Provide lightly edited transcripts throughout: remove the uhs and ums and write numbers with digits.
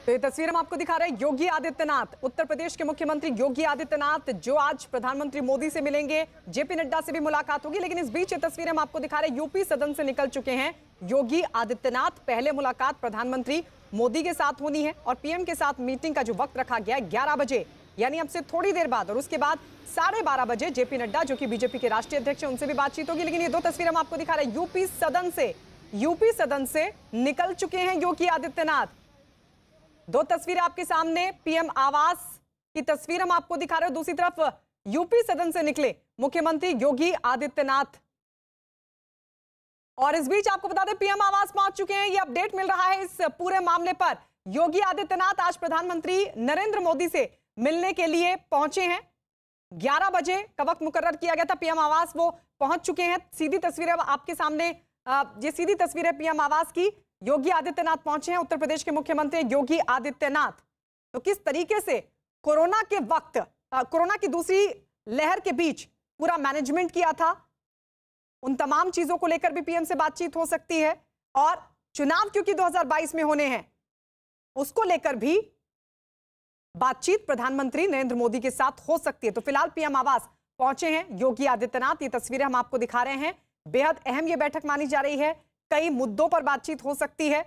तो ये तस्वीर हम आपको दिखा रहे हैं योगी आदित्यनाथ, उत्तर प्रदेश के मुख्यमंत्री योगी आदित्यनाथ जो आज प्रधानमंत्री मोदी से मिलेंगे, जेपी नड्डा से भी मुलाकात होगी। लेकिन इस बीच ये तस्वीर हम आपको दिखा रहे हैं यूपी सदन से निकल चुके हैं योगी आदित्यनाथ। पहले मुलाकात प्रधानमंत्री मोदी के साथ होनी है और पीएम के साथ मीटिंग का जो वक्त रखा गया है 11 बजे, यानी अब से थोड़ी देर बाद, और उसके बाद 12:30 बजे जेपी नड्डा जो कि बीजेपी के राष्ट्रीय अध्यक्ष हैं उनसे भी बातचीत होगी। लेकिन ये दो तस्वीर हम आपको दिखा रहे हैं यूपी सदन से निकल चुके हैं योगी आदित्यनाथ। दो तस्वीर आपके सामने, पीएम आवास की तस्वीर हम आपको दिखा रहे हैं, दूसरी तरफ यूपी सदन से निकले मुख्यमंत्री योगी आदित्यनाथ। और इस बीच आपको बता दें पीएम आवास पहुंच चुके हैं, ये अपडेट मिल रहा है इस पूरे मामले पर। योगी आदित्यनाथ आज प्रधानमंत्री नरेंद्र मोदी से मिलने के लिए पहुंचे हैं। 11 बजे का वक्त मुकर्रर किया गया था, पीएम आवास वो पहुंच चुके हैं। सीधी तस्वीर है आपके सामने, ये सीधी तस्वीर है पीएम आवास की। योगी आदित्यनाथ पहुंचे हैं, उत्तर प्रदेश के मुख्यमंत्री योगी आदित्यनाथ। तो किस तरीके से कोरोना के वक्त, कोरोना की दूसरी लहर के बीच पूरा मैनेजमेंट किया था, उन तमाम चीजों को लेकर भी पीएम से बातचीत हो सकती है। और चुनाव क्योंकि 2022 में होने हैं, उसको लेकर भी बातचीत प्रधानमंत्री नरेंद्र मोदी के साथ हो सकती है। तो फिलहाल पीएम आवास पहुंचे हैं योगी आदित्यनाथ। ये तस्वीरें हम आपको दिखा रहे हैं, बेहद अहम ये बैठक मानी जा रही है, कई मुद्दों पर बातचीत हो सकती है,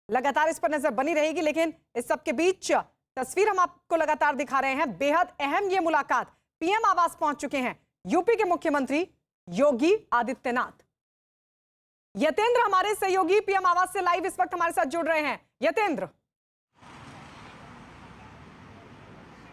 लगातार इस पर नजर बनी रहेगी। लेकिन इस सब के बीच तस्वीर हम आपको लगातार दिखा रहे हैं, बेहद अहम ये मुलाकात। पीएम आवास पहुंच चुके हैं यूपी के मुख्यमंत्री योगी आदित्यनाथ। यतेंद्र हमारे सहयोगी पीएम आवास से लाइव इस वक्त हमारे साथ जुड़ रहे हैं। यतेंद्र,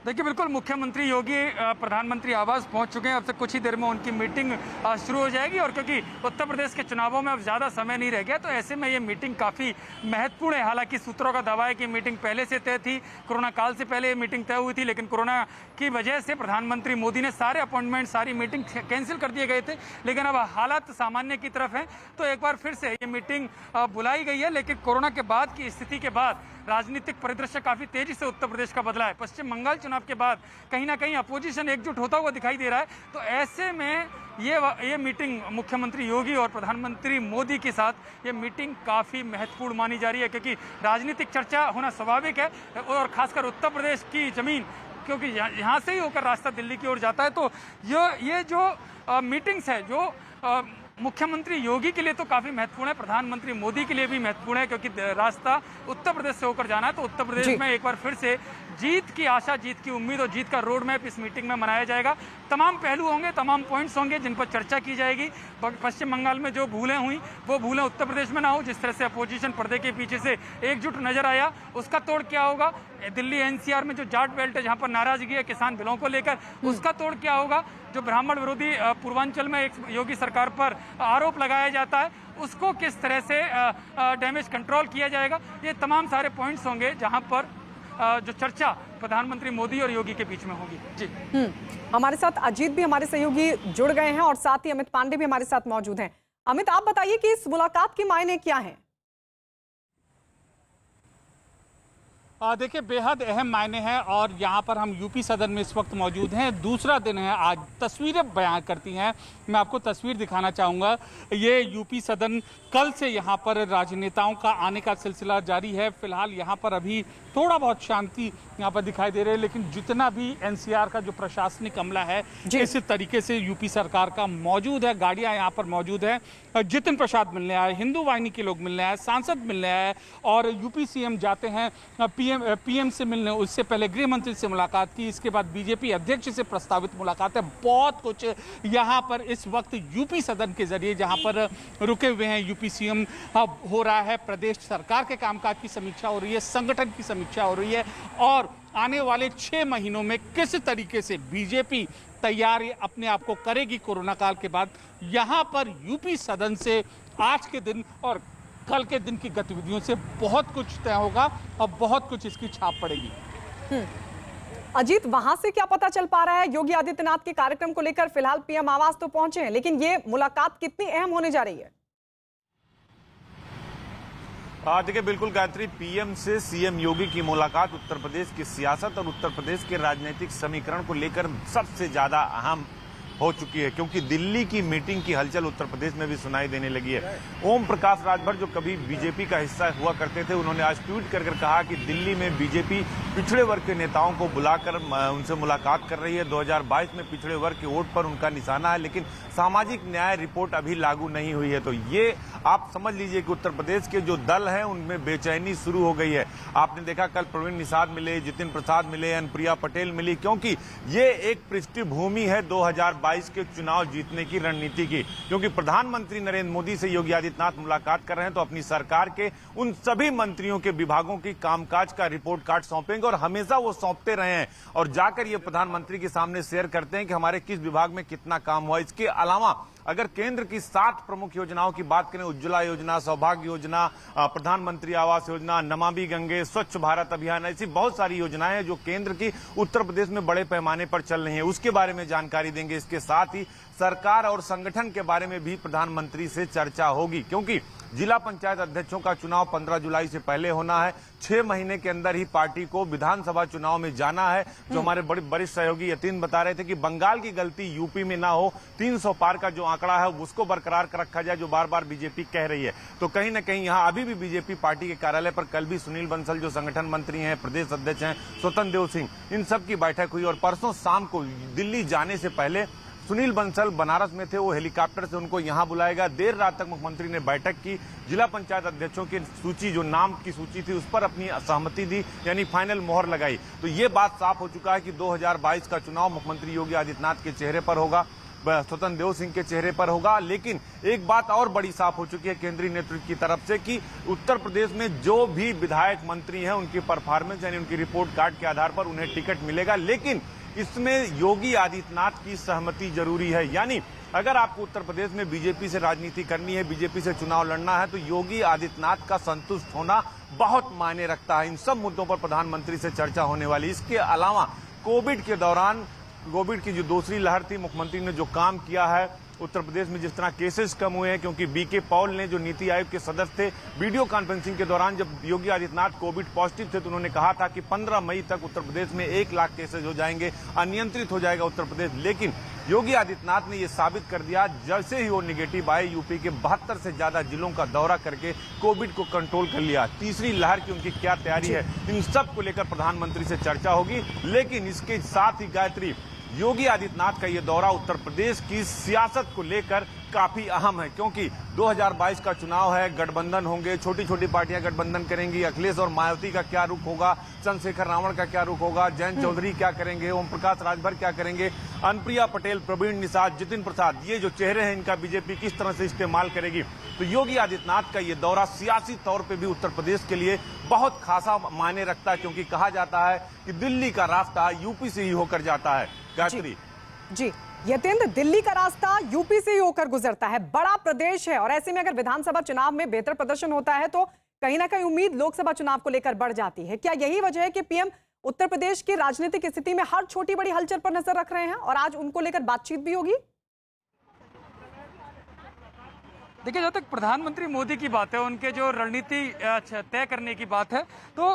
देखिए बिल्कुल मुख्यमंत्री योगी प्रधानमंत्री आवास पहुंच चुके हैं। अब से कुछ ही देर में उनकी मीटिंग शुरू हो जाएगी और क्योंकि उत्तर प्रदेश के चुनावों में अब ज़्यादा समय नहीं रह गया, तो ऐसे में ये मीटिंग काफ़ी महत्वपूर्ण है। हालांकि सूत्रों का दावा है कि मीटिंग पहले से तय थी, कोरोना काल से पहले ये मीटिंग तय हुई थी, लेकिन कोरोना की वजह से प्रधानमंत्री मोदी ने सारे अपॉइंटमेंट, सारी मीटिंग कैंसिल कर दिए गए थे। लेकिन अब हालात सामान्य की तरफ है, तो एक बार फिर से ये मीटिंग बुलाई गई है। लेकिन कोरोना के बाद की स्थिति के बाद राजनीतिक परिदृश्य काफी तेजी से उत्तर प्रदेश का बदला है। पश्चिम बंगाल चुनाव के बाद कहीं ना कहीं अपोजिशन एकजुट होता हुआ दिखाई दे रहा है। तो ऐसे में ये मीटिंग मुख्यमंत्री योगी और प्रधानमंत्री मोदी के साथ ये मीटिंग काफी महत्वपूर्ण मानी जा रही है, क्योंकि राजनीतिक चर्चा होना स्वाभाविक है और खासकर उत्तर प्रदेश की जमीन, क्योंकि यहाँ से ही होकर रास्ता दिल्ली की ओर जाता है। तो ये जो मीटिंग्स है जो मुख्यमंत्री योगी के लिए तो काफी महत्वपूर्ण है, प्रधानमंत्री मोदी के लिए भी महत्वपूर्ण है, क्योंकि रास्ता उत्तर प्रदेश से होकर जाना है। तो उत्तर प्रदेश में एक बार फिर से जीत की आशा, जीत की उम्मीद और जीत का रोड मैप इस मीटिंग में मनाया जाएगा। तमाम पहलू होंगे, तमाम पॉइंट्स होंगे जिन पर चर्चा की जाएगी। पश्चिम बंगाल में जो भूलें हुई वो भूलें उत्तर प्रदेश में ना हो। जिस तरह से अपोजिशन पर्दे के पीछे से एकजुट नजर आया, उसका तोड़ क्या होगा? दिल्ली एनसीआर में जो जाट बेल्ट है, जहां पर नाराजगी है किसान बिलों को लेकर, उसका तोड़ क्या होगा? जो ब्राह्मण विरोधी पूर्वांचल में एक योगी सरकार पर आरोप लगाया जाता है, उसको किस तरह से डैमेज कंट्रोल किया जाएगा? ये तमाम सारे पॉइंट्स होंगे जहां पर जो चर्चा प्रधानमंत्री मोदी और योगी के बीच में होगी। जी हमारे साथ अजीत भी, हमारे सहयोगी जुड़ गए हैं और साथ ही अमित पांडे भी हमारे साथ मौजूद हैं। अमित, आप बताइए कि इस मुलाकात के मायने क्या हैं? देखिए बेहद अहम मायने हैं और यहाँ पर हम यूपी सदन में इस वक्त मौजूद हैं। दूसरा दिन है आज, तस्वीरें बयां करती हैं। मैं आपको तस्वीर दिखाना चाहूँगा। ये यूपी सदन, कल से यहाँ पर राजनेताओं का आने का सिलसिला जारी है। फिलहाल यहाँ पर अभी थोड़ा बहुत शांति यहाँ पर दिखाई दे रही है, लेकिन जितना भी एनसीआर का जो प्रशासनिक अमला है इस तरीके से यूपी सरकार का मौजूद है। गाड़ियाँ यहाँ पर मौजूद है, जितिन प्रसाद मिलने आए, हिंदू वाहिनी के लोग मिलने आए, सांसद मिलने आए और यूपी सीएम जाते हैं पीएम से मिलने। उससे पहले गृह मंत्री से मुलाकात की, इसके बाद बीजेपी अध्यक्ष से प्रस्तावित मुलाकात है। बहुत कुछ यहाँ पर इस वक्त यूपी सदन के जरिए जहाँ पर रुके हुए हैं यूपी सीएम, हो रहा है प्रदेश सरकार के कामकाज की समीक्षा हो रही है, संगठन की समीक्षा हो रही है और आने वाले 6 महीनों में किस तरीके से बीजेपी तैयारी अपने आप को करेगी कोरोना काल के बाद। यहाँ पर यूपी सदन से आज के दिन और कल के दिन की गतिविधियों से बहुत कुछ तय होगा और बहुत कुछ इसकी छाप पड़ेगी। अजीत, वहां से क्या पता चल पा रहा है योगी आदित्यनाथ के कार्यक्रम को लेकर? फिलहाल पीएम आवास तो पहुंचे हैं, लेकिन ये मुलाकात कितनी अहम होने जा रही है? देखिए बिल्कुल गायत्री, पीएम से सीएम योगी की मुलाकात उत्तर प्रदेश की सियासत और उत्तर प्रदेश के राजनीतिक समीकरण को लेकर सबसे ज्यादा अहम हो चुकी है, क्योंकि दिल्ली की मीटिंग की हलचल उत्तर प्रदेश में भी सुनाई देने लगी है। ओम प्रकाश राजभर जो कभी बीजेपी का हिस्सा हुआ करते थे, उन्होंने आज ट्वीट कर कहा कि दिल्ली में बीजेपी पिछड़े वर्ग के नेताओं को बुलाकर उनसे मुलाकात कर रही है। 2022 में पिछड़े वर्ग के वोट पर उनका निशाना है, लेकिन सामाजिक न्याय रिपोर्ट अभी लागू नहीं हुई है। तो ये आप समझ लीजिए कि उत्तर प्रदेश के जो दल हैं उनमें बेचैनी शुरू हो गई है। आपने देखा कल प्रवीण निषाद मिले, जितिन प्रसाद मिले, अनुप्रिया पटेल मिली, क्योंकि ये एक पृष्ठभूमि है 2022 के चुनाव जीतने की रणनीति की। क्योंकि प्रधानमंत्री नरेंद्र मोदी से योगी आदित्यनाथ मुलाकात कर रहे हैं तो अपनी सरकार के उन सभी मंत्रियों के विभागों की कामकाज का रिपोर्ट कार्ड सौंपेंगे, और हमेशा वो सौंपते रहे हैं और जाकर ये प्रधानमंत्री के सामने शेयर करते हैं कि हमारे किस विभाग में कितना काम हुआ। इसके अलावा अगर केंद्र की 7 प्रमुख योजनाओं की बात करें, उज्ज्वला योजना, सौभाग्य योजना, प्रधानमंत्री आवास योजना, नमामि गंगे, स्वच्छ भारत अभियान, ऐसी बहुत सारी योजनाएं हैं जो केंद्र की उत्तर प्रदेश में बड़े पैमाने पर चल रही हैं, उसके बारे में जानकारी देंगे। इसके साथ ही सरकार और संगठन के बारे में भी प्रधानमंत्री से चर्चा होगी, क्योंकि जिला पंचायत अध्यक्षों का चुनाव 15 जुलाई से पहले होना है। 6 महीने के अंदर ही पार्टी को विधानसभा चुनाव में जाना है। जो हमारे बड़े वरिष्ठ सहयोगी यतीन बता रहे थे कि बंगाल की गलती यूपी में ना हो, 300 पार का जो आंकड़ा है उसको बरकरार रखा जाए, जो बार बार बीजेपी कह रही है। तो कहीं ना कहीं यहाँ अभी भी बीजेपी पार्टी के कार्यालय पर कल भी सुनील बंसल जो संगठन मंत्री हैं, प्रदेश अध्यक्ष हैं, स्वतंत्र देव सिंह, इन सब की बैठक हुई। और परसों शाम को दिल्ली जाने से पहले सुनील बंसल बनारस में थे, वो हेलीकॉप्टर से उनको यहां बुलाएगा। देर रात तक मुख्यमंत्री ने बैठक की, जिला पंचायत अध्यक्षों की सूची, जो नाम की सूची थी, उस पर अपनी सहमति दी, यानी फाइनल मोहर लगाई। तो ये बात साफ हो चुका है कि 2022 का चुनाव मुख्यमंत्री योगी आदित्यनाथ के चेहरे पर होगा, स्वतंत्र देव सिंह के चेहरे पर होगा। लेकिन एक बात और बड़ी साफ हो चुकी है केंद्रीय नेतृत्व की तरफ से कि उत्तर प्रदेश में जो भी विधायक मंत्री हैं उनकी परफॉर्मेंस यानी उनकी रिपोर्ट कार्ड के आधार पर उन्हें टिकट मिलेगा, लेकिन इसमें योगी आदित्यनाथ की सहमति जरूरी है। यानी अगर आपको उत्तर प्रदेश में बीजेपी से राजनीति करनी है, बीजेपी से चुनाव लड़ना है, तो योगी आदित्यनाथ का संतुष्ट होना बहुत मायने रखता है। इन सब मुद्दों पर प्रधानमंत्री से चर्चा होने वाली। इसके अलावा कोविड के दौरान, कोविड की जो दूसरी लहर थी, मुख्यमंत्री ने जो काम किया है उत्तर प्रदेश में, जिस तरह केसेस कम हुए हैं, क्योंकि बीके पॉल ने जो नीति आयोग के सदस्य थे, वीडियो कॉन्फ्रेंसिंग के दौरान जब योगी आदित्यनाथ कोविड पॉजिटिव थे तो उन्होंने कहा था कि 15 मई तक उत्तर प्रदेश में 1 लाख केसेज हो जाएंगे, अनियंत्रित हो जाएगा उत्तर प्रदेश। लेकिन योगी आदित्यनाथ ने यह साबित कर दिया, जैसे ही वो निगेटिव आए, यूपी के 72 से ज्यादा जिलों का दौरा करके कोविड को कंट्रोल कर लिया। तीसरी लहर की उनकी क्या तैयारी है, इन सब को लेकर प्रधानमंत्री से चर्चा होगी। लेकिन इसके साथ ही गायत्री, योगी आदित्यनाथ का ये दौरा उत्तर प्रदेश की सियासत को लेकर काफी अहम है, क्योंकि 2022 का चुनाव है, गठबंधन होंगे, छोटी छोटी पार्टियां गठबंधन करेंगी। अखिलेश और मायावती का क्या रुख होगा, चंद्रशेखर रावण का क्या रुख होगा, जयंत चौधरी क्या करेंगे, ओम प्रकाश राजभर क्या करेंगे, अनुप्रिया पटेल, प्रवीण निषाद, जितिन प्रसाद, ये जो चेहरे हैं इनका बीजेपी किस तरह से इस्तेमाल करेगी। तो योगी आदित्यनाथ का ये दौरा सियासी तौर पर भी उत्तर प्रदेश के लिए बहुत खासा मायने रखता है, क्योंकि कहा जाता है कि दिल्ली का रास्ता यूपी से ही होकर जाता है। गायत्री जी, यतेंद्र, दिल्ली का रास्ता यूपी से ही होकर गुजरता है, बड़ा प्रदेश है, और ऐसे में अगर विधानसभा चुनाव में बेहतर प्रदर्शन होता है तो कहीं ना कहीं उम्मीद लोकसभा चुनाव को लेकर बढ़ जाती है। क्या यही वजह है कि पीएम उत्तर प्रदेश की राजनीतिक स्थिति में हर छोटी बड़ी हलचल पर नजर रख रहे हैं और आज उनको लेकर बातचीत भी होगी? देखिए, जब तक प्रधानमंत्री मोदी की बात है, उनके जो रणनीति तय करने की बात है, तो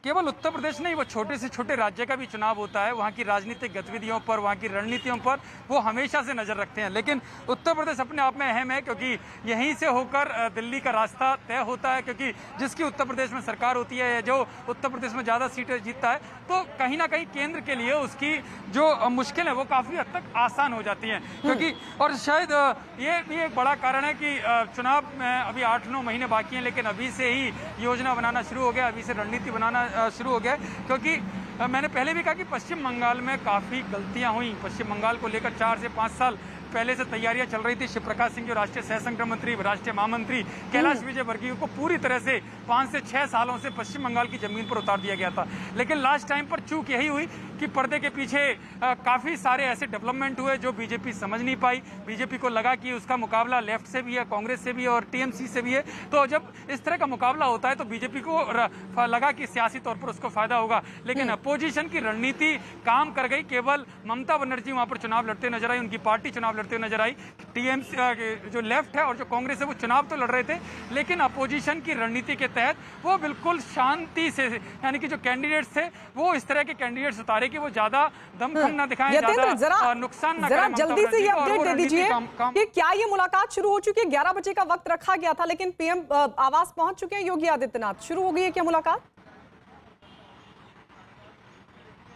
केवल उत्तर प्रदेश नहीं, वो छोटे से छोटे राज्य का भी चुनाव होता है, वहाँ की राजनीतिक गतिविधियों पर, वहाँ की रणनीतियों पर वो हमेशा से नजर रखते हैं। लेकिन उत्तर प्रदेश अपने आप में अहम है, क्योंकि यहीं से होकर दिल्ली का रास्ता तय होता है, क्योंकि जिसकी उत्तर प्रदेश में सरकार होती है, जो उत्तर प्रदेश में ज्यादा सीटें जीतता है, तो कहीं ना कहीं केंद्र के लिए उसकी जो मुश्किल है वो काफी हद तक आसान हो जाती है। क्योंकि और शायद ये भी एक बड़ा कारण है कि चुनाव में अभी 8-9 महीने बाकी हैं, लेकिन अभी से ही योजना बनाना शुरू हो गया, अभी से रणनीति बनाना शुरू हो गया। क्योंकि मैंने पहले भी कहा कि पश्चिम बंगाल में काफ़ी गलतियां हुई। पश्चिम बंगाल को लेकर 4 से 5 साल पहले से तैयारियां चल रही थी। शिवप्रकाश सिंह जो राष्ट्रीय सह संगठन मंत्री, राष्ट्रीय महामंत्री, कैलाश विजयवर्गीय को पूरी तरह से 5 से 6 सालों से पश्चिम बंगाल की जमीन पर उतार दिया गया था। लेकिन लास्ट टाइम पर चूक यही हुई कि पर्दे के पीछे काफी सारे ऐसे डेवलपमेंट हुए जो बीजेपी समझ नहीं पाई। बीजेपी को लगा कि उसका मुकाबला लेफ्ट से भी है, कांग्रेस से भी है और टीएमसी से भी है। तो जब इस तरह का मुकाबला होता है तो बीजेपी को लगा कि सियासी तौर पर उसको फायदा होगा। लेकिन अपोजिशन की रणनीति काम कर गई। केवल ममता बनर्जी वहां पर चुनाव लड़ते नजर आई, उनकी पार्टी चुनाव लड़ते हुए नजर आई। टीएमसी जो लेफ्ट है और जो कांग्रेस है वो चुनाव तो लड़ रहे थे, लेकिन अपोजिशन की रणनीति के तहत वो बिल्कुल शांति से, यानी कि जो कैंडिडेट्स थे वो इस तरह के कैंडिडेट्स उतारे कि वो ज्यादा दमखम ना दिखाएं, यतेंद्र, ज्यादा नुकसान ना जरा करें ममता जल्दी से बनर्जी ये को, और वो अपडेट दे रणनीति दीजिए काम कि क्या ये मुलाकात शुरू हो चुकी है? 11 बजे का वक्त रखा गया था, लेकिन पीएम आवास पहुंच चुके हैं योगी आदित्यनाथ। शुरू हो गई है क्या मुलाकात?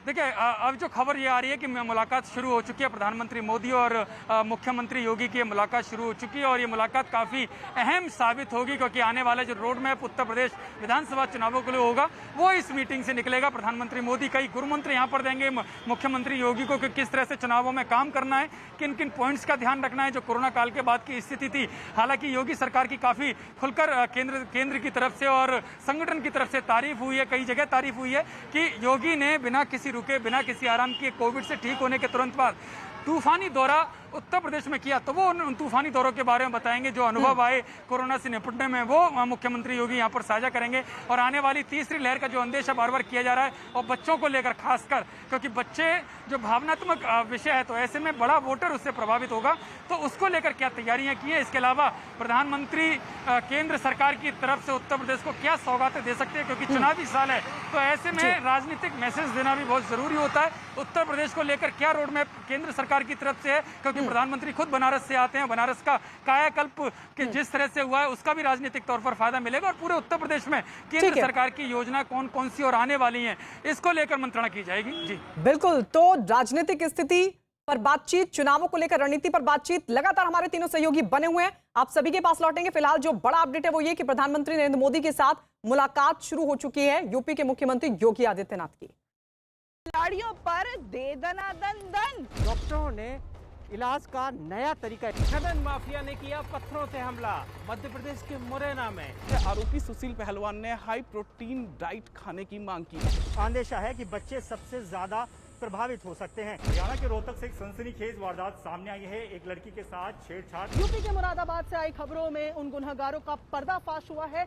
देखिए, अब जो खबर ये आ रही है कि मुलाकात शुरू हो चुकी है, प्रधानमंत्री मोदी और मुख्यमंत्री योगी की मुलाकात शुरू हो चुकी है, और ये मुलाकात काफ़ी अहम साबित होगी, क्योंकि आने वाला जो रोड मैप उत्तर प्रदेश विधानसभा चुनावों के लिए होगा वो इस मीटिंग से निकलेगा। प्रधानमंत्री मोदी कई गुरुमंत्र यहाँ पर देंगे मुख्यमंत्री योगी को कि किस तरह से चुनावों में काम करना है, किन किन पॉइंट्स का ध्यान रखना है। जो कोरोना काल के बाद की स्थिति थी, हालांकि योगी सरकार की काफ़ी खुलकर केंद्र की तरफ से और संगठन की तरफ से तारीफ हुई है, कई जगह तारीफ हुई है कि योगी ने बिना किसी रुके, बिना किसी आराम किए, कोविड से ठीक होने के तुरंत बाद तूफानी दौरा उत्तर प्रदेश में किया। तो वो उन तूफानी दौरों के बारे में बताएंगे, जो अनुभव आए कोरोना से निपटने में, वो मुख्यमंत्री योगी यहाँ पर साझा करेंगे। और आने वाली तीसरी लहर का जो अंदेशा बार बार किया जा रहा है, और बच्चों को लेकर खासकर, क्योंकि बच्चे जो भावनात्मक विषय है, तो ऐसे में बड़ा वोटर उससे प्रभावित होगा, तो उसको लेकर क्या तैयारियां की हैं। इसके अलावा प्रधानमंत्री केंद्र सरकार की तरफ से उत्तर प्रदेश को क्या सौगातें दे सकते हैं, क्योंकि चुनावी साल है, तो ऐसे में राजनीतिक मैसेज देना भी बहुत जरूरी होता है। उत्तर प्रदेश को लेकर क्या रोड मैप केंद्र सरकार की तरफ से है, क्योंकि प्रधानमंत्री खुद बनारस से आते हैं, बनारस का कायाकल्प के जिस तरह से हुआ है उसका भी राजनीतिक तौर पर फायदा मिलेगा, और पूरे उत्तर प्रदेश में केंद्र सरकार की योजना कौन कौन सी और आने वाली है, इसको लेकर मंत्रणा की जाएगी। जी बिल्कुल, तो राजनीतिक स्थिति पर बातचीत, चुनावों को लेकर रणनीति पर बातचीत, लगातार हमारे तीनों सहयोगी बने हुए हैं, आप सभी के पास लौटेंगे। फिलहाल जो बड़ा अपडेट है वो ये कि प्रधानमंत्री नरेंद्र मोदी के साथ मुलाकात शुरू हो चुकी है यूपी के मुख्यमंत्री योगी आदित्यनाथ की। खिलाड़ियों पर दे दनादन दन। डॉक्टरों ने इलाज का नया तरीका। खनन माफिया ने किया पत्थरों से हमला मध्य प्रदेश के मुरैना में। आरोपी सुशील पहलवान ने हाई प्रोटीन डाइट खाने की मांग की। अंदेशा है कि बच्चे सबसे ज्यादा प्रभावित हो सकते हैं। हरियाणा के रोहतक से एक सनसनीखेज वारदात सामने आई है। एक लड़की के साथ छेड़छाड़। यूपी के मुरादाबाद से आई खबरों में उन गुनहगारों का पर्दाफाश हुआ है।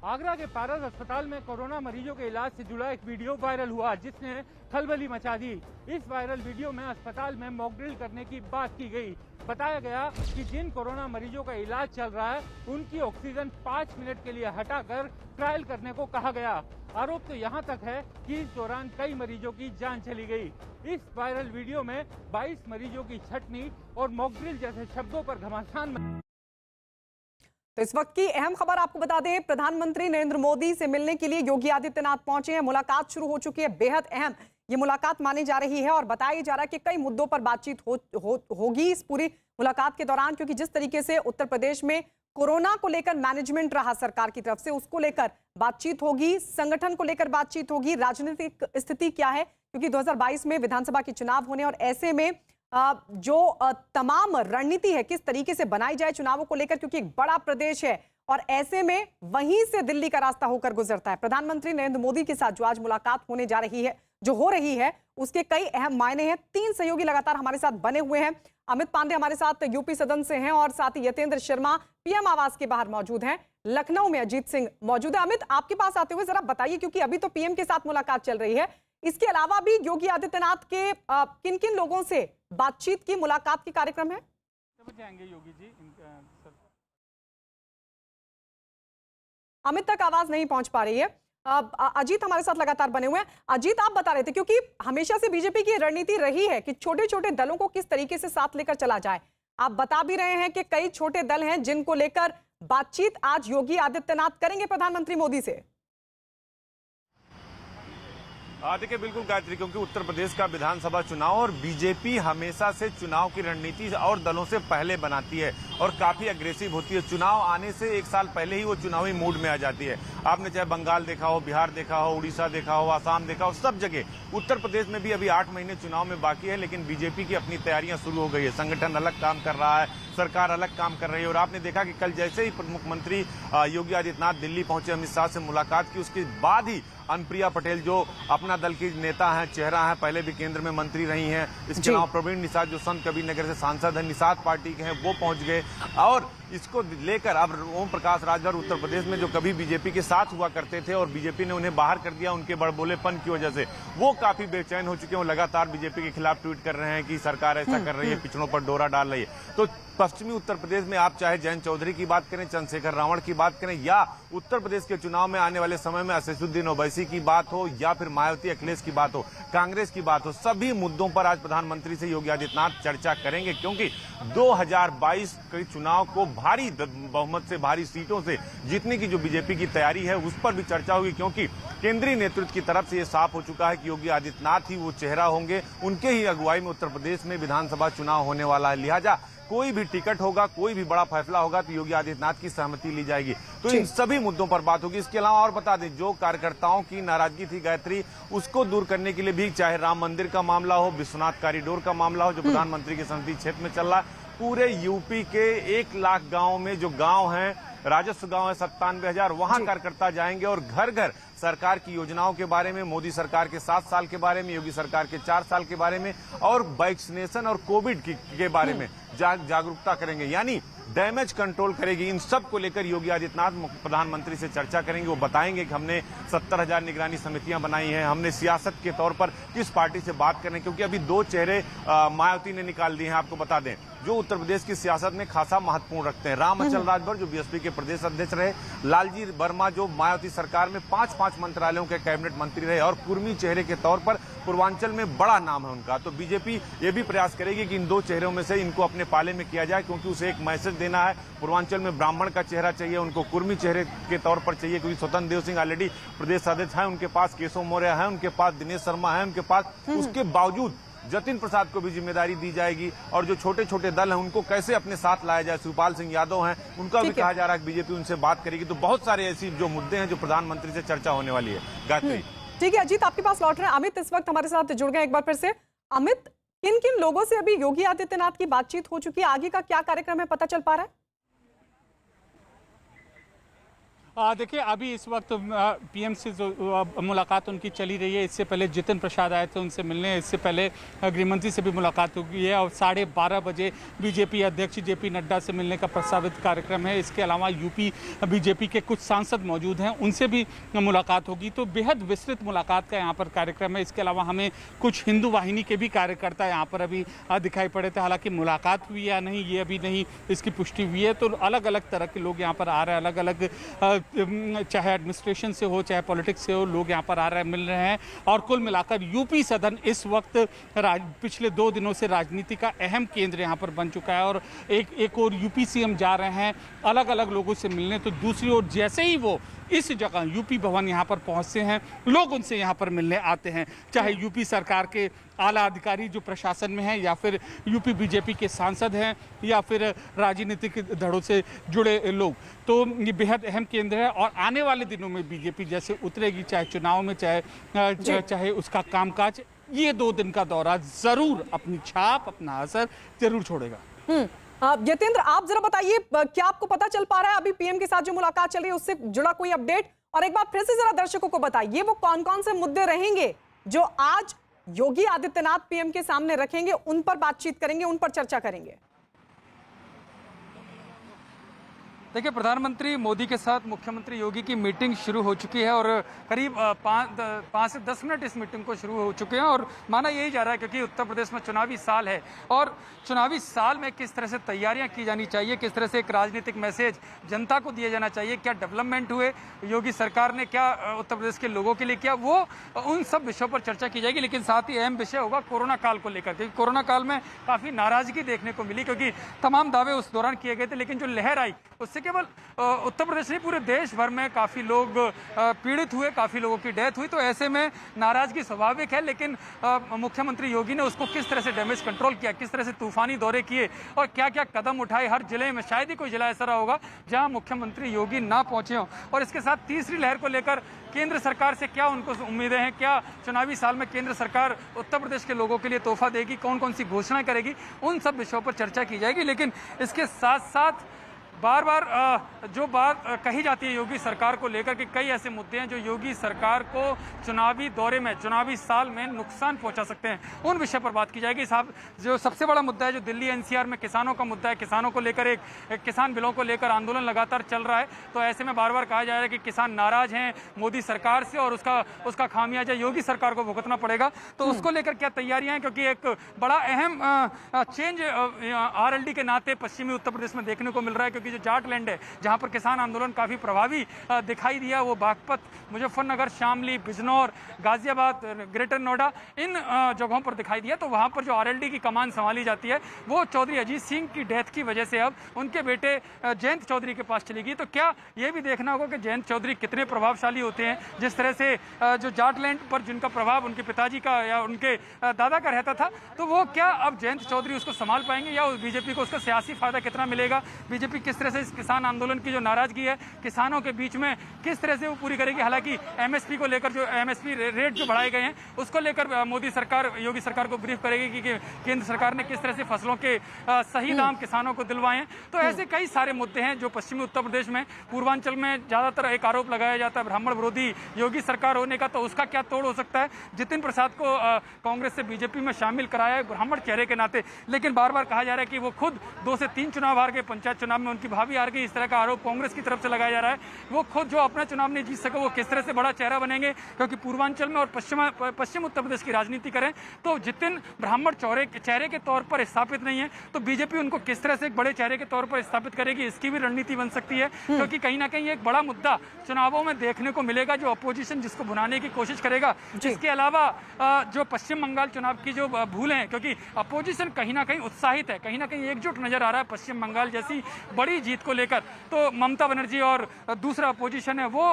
आगरा के पारस अस्पताल में कोरोना मरीजों के इलाज से जुड़ा एक वीडियो वायरल हुआ, जिसने खलबली मचा दी। इस वायरल वीडियो में अस्पताल में मॉक ड्रिल करने की बात की गई। बताया गया कि जिन कोरोना मरीजों का इलाज चल रहा है उनकी ऑक्सीजन 5 मिनट के लिए हटाकर ट्रायल करने को कहा गया। आरोप तो यहाँ तक है कि इस दौरान कई मरीजों की जान चली गई। इस वायरल वीडियो में 22 मरीजों की छटनी और मॉक ड्रिल जैसे शब्दों पर घमासान। तो इस वक्त की अहम खबर आपको बता दें, प्रधानमंत्री नरेंद्र मोदी से मिलने के लिए योगी आदित्यनाथ पहुंचे हैं। मुलाकात शुरू हो चुकी है, बेहद अहम ये मुलाकात मानी जा रही है, और बताया जा रहा है कि कई मुद्दों पर बातचीत होगी इस पूरी मुलाकात के दौरान, क्योंकि जिस तरीके से उत्तर प्रदेश में कोरोना को लेकर मैनेजमेंट रहा सरकार की तरफ से, उसको लेकर बातचीत होगी, संगठन को लेकर बातचीत होगी, राजनीतिक स्थिति क्या है, क्योंकि 2022 में विधानसभा के चुनाव होने, और ऐसे में जो तमाम रणनीति है किस तरीके से बनाई जाए चुनावों को लेकर, क्योंकि एक बड़ा प्रदेश है और ऐसे में वहीं से दिल्ली का रास्ता होकर गुजरता है। प्रधानमंत्री नरेंद्र मोदी के साथ जो आज मुलाकात होने जा रही है, जो हो रही है, उसके कई अहम मायने हैं। 3 सहयोगी लगातार हमारे साथ बने हुए हैं। अमित पांडे हमारे साथ यूपी सदन से हैं, और साथ ही यतेंद्र शर्मा पीएम आवास के बाहर मौजूद हैं। लखनऊ में अजीत सिंह मौजूद है। अमित, आपके पास आते हुए जरा बताइए, क्योंकि अभी तो पीएम के साथ मुलाकात चल रही है, इसके अलावा भी योगी आदित्यनाथ के किन किन लोगों से बातचीत की, मुलाकात की कार्यक्रम है? जाएंगे योगी जी। अमित तक आवाज नहीं पहुंच पा रही है। अजीत हमारे साथ लगातार बने हुए हैं। अजीत, आप बता रहे थे, क्योंकि हमेशा से बीजेपी की रणनीति रही है कि छोटे छोटे दलों को किस तरीके से साथ लेकर चला जाए। आप बता भी रहे हैं कि कई छोटे दल हैं जिनको लेकर बातचीत आज योगी आदित्यनाथ करेंगे प्रधानमंत्री मोदी से। देखिए, बिल्कुल गायत्री, क्योंकि उत्तर प्रदेश का विधानसभा चुनाव और बीजेपी हमेशा से चुनाव की रणनीति और दलों से पहले बनाती है और काफी अग्रेसिव होती है। चुनाव आने से 1 साल पहले ही वो चुनावी मूड में आ जाती है। आपने चाहे बंगाल देखा हो, बिहार देखा हो, उड़ीसा देखा हो, आसाम देखा हो, सब जगह। उत्तर प्रदेश में भी अभी 8 महीने चुनाव में बाकी है, लेकिन बीजेपी की अपनी तैयारियां शुरू हो गई है। संगठन अलग काम कर रहा है, सरकार अलग काम कर रही है। और आपने देखा कि कल जैसे ही मुख्यमंत्री योगी आदित्यनाथ दिल्ली पहुंचे, अमित शाह से मुलाकात की, उसके बाद ही अनुप्रिया पटेल, जो अपना दल की नेता हैं, चेहरा है, पहले भी केंद्र में मंत्री रही हैं, इसके अलावा प्रवीण निषाद जो संत कबीर नगर से सांसद हैं, निषाद पार्टी के हैं, वो पहुंच गए। और इसको लेकर अब ओम प्रकाश राजभर उत्तर प्रदेश में जो कभी बीजेपी के साथ हुआ करते थे और बीजेपी ने उन्हें बाहर कर दिया उनके बड़बोलेपन की वजह से, वो काफी बेचैन हो चुके हैं। वो लगातार बीजेपी के खिलाफ ट्वीट कर रहे हैं कि सरकार ऐसा कर रही है, पिछड़ों पर डोरा डाल रही है। तो पश्चिमी उत्तर प्रदेश में आप चाहे जयंत चौधरी की बात करें, चंद्रशेखर रावण की बात करें, या उत्तर प्रदेश के चुनाव में आने वाले समय में असदुद्दीन ओवैसी की बात हो, या फिर मायावती अखिलेश की बात हो, कांग्रेस की बात हो, सभी मुद्दों पर आज प्रधानमंत्री से योगी आदित्यनाथ चर्चा करेंगे। क्योंकि 2022 के चुनाव को भारी बहुमत से, भारी सीटों से जीतने की जो बीजेपी की तैयारी है उस पर भी चर्चा होगी। क्योंकि केंद्रीय नेतृत्व की तरफ से यह साफ हो चुका है कि योगी आदित्यनाथ ही वो चेहरा होंगे, उनके ही अगुवाई में उत्तर प्रदेश में विधानसभा चुनाव होने वाला है। लिहाजा कोई भी टिकट होगा, कोई भी बड़ा फैसला होगा तो योगी आदित्यनाथ की सहमति ली जाएगी। तो इन सभी मुद्दों पर बात होगी। इसके अलावा और बता दें, जो कार्यकर्ताओं की नाराजगी थी गायत्री, उसको दूर करने के लिए भी, चाहे राम मंदिर का मामला हो, विश्वनाथ कॉरिडोर का मामला हो, जो प्रधानमंत्री के संसदीय क्षेत्र में चल रहा है, पूरे यूपी के 1 लाख गांव में जो गांव हैं, राजस्व गांव है 97,000, वहां कार्यकर्ता जाएंगे और घर घर सरकार की योजनाओं के बारे में, मोदी सरकार के 7 साल के बारे में, योगी सरकार के 4 साल के बारे में और वैक्सीनेशन और कोविड के बारे में जागरूकता करेंगे। यानी डैमेज कंट्रोल करेगी। इन सब को लेकर योगी आदित्यनाथ प्रधानमंत्री से चर्चा करेंगे। वो बताएंगे कि हमने 70,000 निगरानी समितियां बनाई हैं, हमने सियासत के तौर पर किस पार्टी से बात करें, क्योंकि अभी 2 चेहरे मायावती ने निकाल दिए हैं। आपको बता दें, जो उत्तर प्रदेश की सियासत में खासा महत्वपूर्ण रखते हैं। राम अचल राजभर जो बीएसपी के प्रदेश अध्यक्ष रहे, लालजी वर्मा जो मायावती सरकार में 5 मंत्रालयों के कैबिनेट मंत्री रहे और कुर्मी चेहरे के तौर पर पूर्वांचल में बड़ा नाम है उनका। तो बीजेपी ये भी प्रयास करेगी कि इन 2 चेहरों में से इनको अपने पाले में किया जाए, क्योंकि उसे एक मैसेज देना है। पूर्वांचल में ब्राह्मण का चेहरा चाहिए, उनको कुर्मी चेहरे के तौर पर चाहिए, क्योंकि स्वतंत्र देव सिंह ऑलरेडी प्रदेश अध्यक्ष है, उनके पास केशव मौर्य है, उनके पास दिनेश शर्मा है, उनके पास। उसके बावजूद जतिन प्रसाद को भी जिम्मेदारी दी जाएगी और जो छोटे छोटे दल हैं उनको कैसे अपने साथ लाया जाए। शिवपाल सिंह यादव हैं, उनका भी कहा जा रहा है कि बीजेपी उनसे बात करेगी। तो बहुत सारे ऐसी जो मुद्दे हैं जो प्रधानमंत्री से चर्चा होने वाली है। गायत्री, ठीक है अजीत, आपके पास लौट रहे हैं। अमित इस वक्त हमारे साथ जुड़ गए एक बार फिर से। अमित, किन किन लोगों से अभी योगी आदित्यनाथ की बातचीत हो चुकी है, आगे का क्या कार्यक्रम है, पता चल पा रहा है? देखिए, अभी इस वक्त पीएम से जो मुलाकात उनकी चली रही है। इससे पहले जितिन प्रसाद आए थे उनसे मिलने, इससे पहले गृहमंत्री से भी मुलाकात हुई है और 12:30 बजे बीजेपी अध्यक्ष जेपी नड्डा से मिलने का प्रस्तावित कार्यक्रम है। इसके अलावा यूपी बीजेपी के कुछ सांसद मौजूद हैं, उनसे भी मुलाकात होगी। तो बेहद विस्तृत मुलाकात का यहाँ पर कार्यक्रम है। इसके अलावा हमें कुछ हिंदू वाहिनी के भी कार्यकर्ता यहाँ पर अभी दिखाई पड़े थे। हालांकि मुलाकात हुई या नहीं ये अभी नहीं इसकी पुष्टि हुई है। तो अलग अलग तरह के लोग यहाँ पर आ रहे हैं, अलग अलग चाहे एडमिनिस्ट्रेशन से हो चाहे पॉलिटिक्स से हो, लोग यहाँ पर आ रहे हैं, मिल रहे हैं। और कुल मिलाकर यूपी सदन इस वक्त पिछले 2 दिनों से राजनीति का अहम केंद्र यहाँ पर बन चुका है। और एक और यूपी सीएम जा रहे हैं अलग अलग लोगों से मिलने, तो दूसरी ओर जैसे ही वो इस जगह यूपी भवन यहाँ पर पहुँचते हैं, लोग उनसे यहाँ पर मिलने आते हैं, चाहे यूपी सरकार के आला अधिकारी जो प्रशासन में हैं, या फिर यूपी बीजेपी के सांसद हैं, या फिर राजनीतिक धड़ों से जुड़े लोग। तो ये बेहद अहम केंद्र है और आने वाले दिनों में बीजेपी जैसे उतरेगी, चाहे चुनाव में चाहे उसका कामकाज, ये 2 दिन का दौरा जरूर अपनी छाप, अपना असर जरूर छोड़ेगा। यतेंद्र, आप जरा बताइए, क्या आपको पता चल पा रहा है अभी पीएम के साथ जो मुलाकात चल रही है उससे जुड़ा कोई अपडेट? और एक बार फिर से जरा दर्शकों को बताइए वो कौन कौन से मुद्दे रहेंगे जो आज योगी आदित्यनाथ पीएम के सामने रखेंगे, उन पर बातचीत करेंगे, उन पर चर्चा करेंगे। देखिए, प्रधानमंत्री मोदी के साथ मुख्यमंत्री योगी की मीटिंग शुरू हो चुकी है और करीब 5 से 10 मिनट इस मीटिंग को शुरू हो चुके हैं। और माना यही जा रहा है क्योंकि उत्तर प्रदेश में चुनावी साल है और चुनावी साल में किस तरह से तैयारियां की जानी चाहिए, किस तरह से एक राजनीतिक मैसेज जनता को दिया जाना चाहिए, क्या डेवलपमेंट हुए योगी सरकार ने, क्या उत्तर प्रदेश के लोगों के लिए किया, वो उन सब विषयों पर चर्चा की जाएगी। लेकिन साथ ही अहम विषय होगा कोरोना काल को लेकर, क्योंकि कोरोना काल में काफ़ी नाराजगी देखने को मिली, क्योंकि तमाम दावे उस दौरान किए गए थे, लेकिन जो लहर आई उससे केवल उत्तर प्रदेश नहीं पूरे देश भर में काफ़ी लोग पीड़ित हुए, काफ़ी लोगों की डेथ हुई। तो ऐसे में नाराजगी स्वाभाविक है, लेकिन मुख्यमंत्री योगी ने उसको किस तरह से डैमेज कंट्रोल किया, किस तरह से तूफानी दौरे किए और क्या क्या कदम उठाए। हर जिले में शायद ही कोई जिला ऐसा रहा होगा जहां मुख्यमंत्री योगी ना पहुंचे हों। और इसके साथ तीसरी लहर को लेकर केंद्र सरकार से क्या उनको उम्मीदें हैं, क्या चुनावी साल में केंद्र सरकार उत्तर प्रदेश के लोगों के लिए तोहफा देगी, कौन कौन सी घोषणाएं करेगी, उन सब विषयों पर चर्चा की जाएगी। लेकिन इसके साथ साथ बार बार जो बात कही जाती है योगी सरकार को लेकर के, कई ऐसे मुद्दे हैं जो योगी सरकार को चुनावी दौरे में, चुनावी साल में नुकसान पहुंचा सकते हैं, उन विषय पर बात की जाएगी। साहब, जो सबसे बड़ा मुद्दा है जो दिल्ली एनसीआर में किसानों का मुद्दा है, किसानों को लेकर एक किसान बिलों को लेकर आंदोलन लगातार चल रहा है, तो ऐसे में बार बार कहा जा रहा है कि किसान नाराज हैं मोदी सरकार से और उसका खामियाजा योगी सरकार को भुगतना पड़ेगा। तो उसको लेकर क्या तैयारियां हैं, क्योंकि एक बड़ा अहम चेंज आरएलडी के नाते पश्चिमी उत्तर प्रदेश में देखने को मिल रहा है, क्योंकि जो जाटलैंड है जहां पर किसान आंदोलन काफी प्रभावी दिखाई दिया, वो बागपत, मुजफ्फरनगर, शामली, बिजनौर, गाजियाबाद, ग्रेटर नोएडा, इन जगहों पर दिखाई दिया। तो वहां पर जो आरएलडी की कमान संभाली जाती है वो चौधरी अजीत सिंह की डेथ की वजह से अब उनके बेटे जयंत चौधरी के पास चली गई। तो क्या ये भी देखना होगा कि जयंत चौधरी कितने प्रभावशाली होते हैं, जिस तरह से जो जाटलैंड पर जिनका प्रभाव उनके पिताजी का या उनके दादा का रहता था, तो वो क्या अब जयंत चौधरी उसको संभाल पाएंगे या बीजेपी को उसका सियासी फायदा कितना मिलेगा, बीजेपी किस तरह से इस किसान आंदोलन की जो नाराजगी है किसानों के बीच में किस तरह से वो पूरी करेगी। हालांकि एमएसपी को लेकर जो एमएसपी रेट जो बढ़ाए गए हैं उसको लेकर मोदी सरकार योगी सरकार को ब्रीफ करेगी कि केंद्र सरकार ने किस तरह से फसलों के सही दाम किसानों को दिलवाए हैं। तो ऐसे कई सारे मुद्दे हैं जो पश्चिमी उत्तर प्रदेश में, पूर्वांचल में ज्यादातर एक आरोप लगाया जाता है ब्राह्मण विरोधी योगी सरकार होने का, तो उसका क्या तोड़ हो सकता है। जितिन प्रसाद को कांग्रेस से बीजेपी में शामिल कराया है ब्राह्मण चेहरे के नाते, लेकिन बार बार कहा जा रहा है कि वो खुद 2 से 3 चुनाव हार गए, पंचायत चुनाव में उनकी भाभी हार गई, इस तरह का आरोप कांग्रेस की तरफ से लगाया जा रहा है। वो खुद जो अपना चुनाव नहीं जीत सके वो किस तरह से बड़ा चेहरा बनेंगे, क्योंकि पूर्वांचल में और पश्चिम उत्तर प्रदेश की राजनीति करें तो जितिन ब्राह्मण चेहरे के तौर पर स्थापित नहीं है, तो बीजेपी उनको किस तरह से एक बड़े चेहरे के तौर पर स्थापित करेगी, इसकी भी रणनीति बन सकती है। क्योंकि कहीं ना कहीं एक बड़ा मुद्दा चुनावों में देखने को मिलेगा जो अपोजिशन जिसको भुनाने की कोशिश करेगा। इसके अलावा जो पश्चिम बंगाल चुनाव की जो भूलें हैं, क्योंकि अपोजिशन कहीं ना कहीं उत्साहित है, कहीं ना कहीं एकजुट नजर आ रहा है पश्चिम बंगाल जैसी बड़ी जीत को लेकर। तो ममता बनर्जी और दूसरा अपोजिशन है वो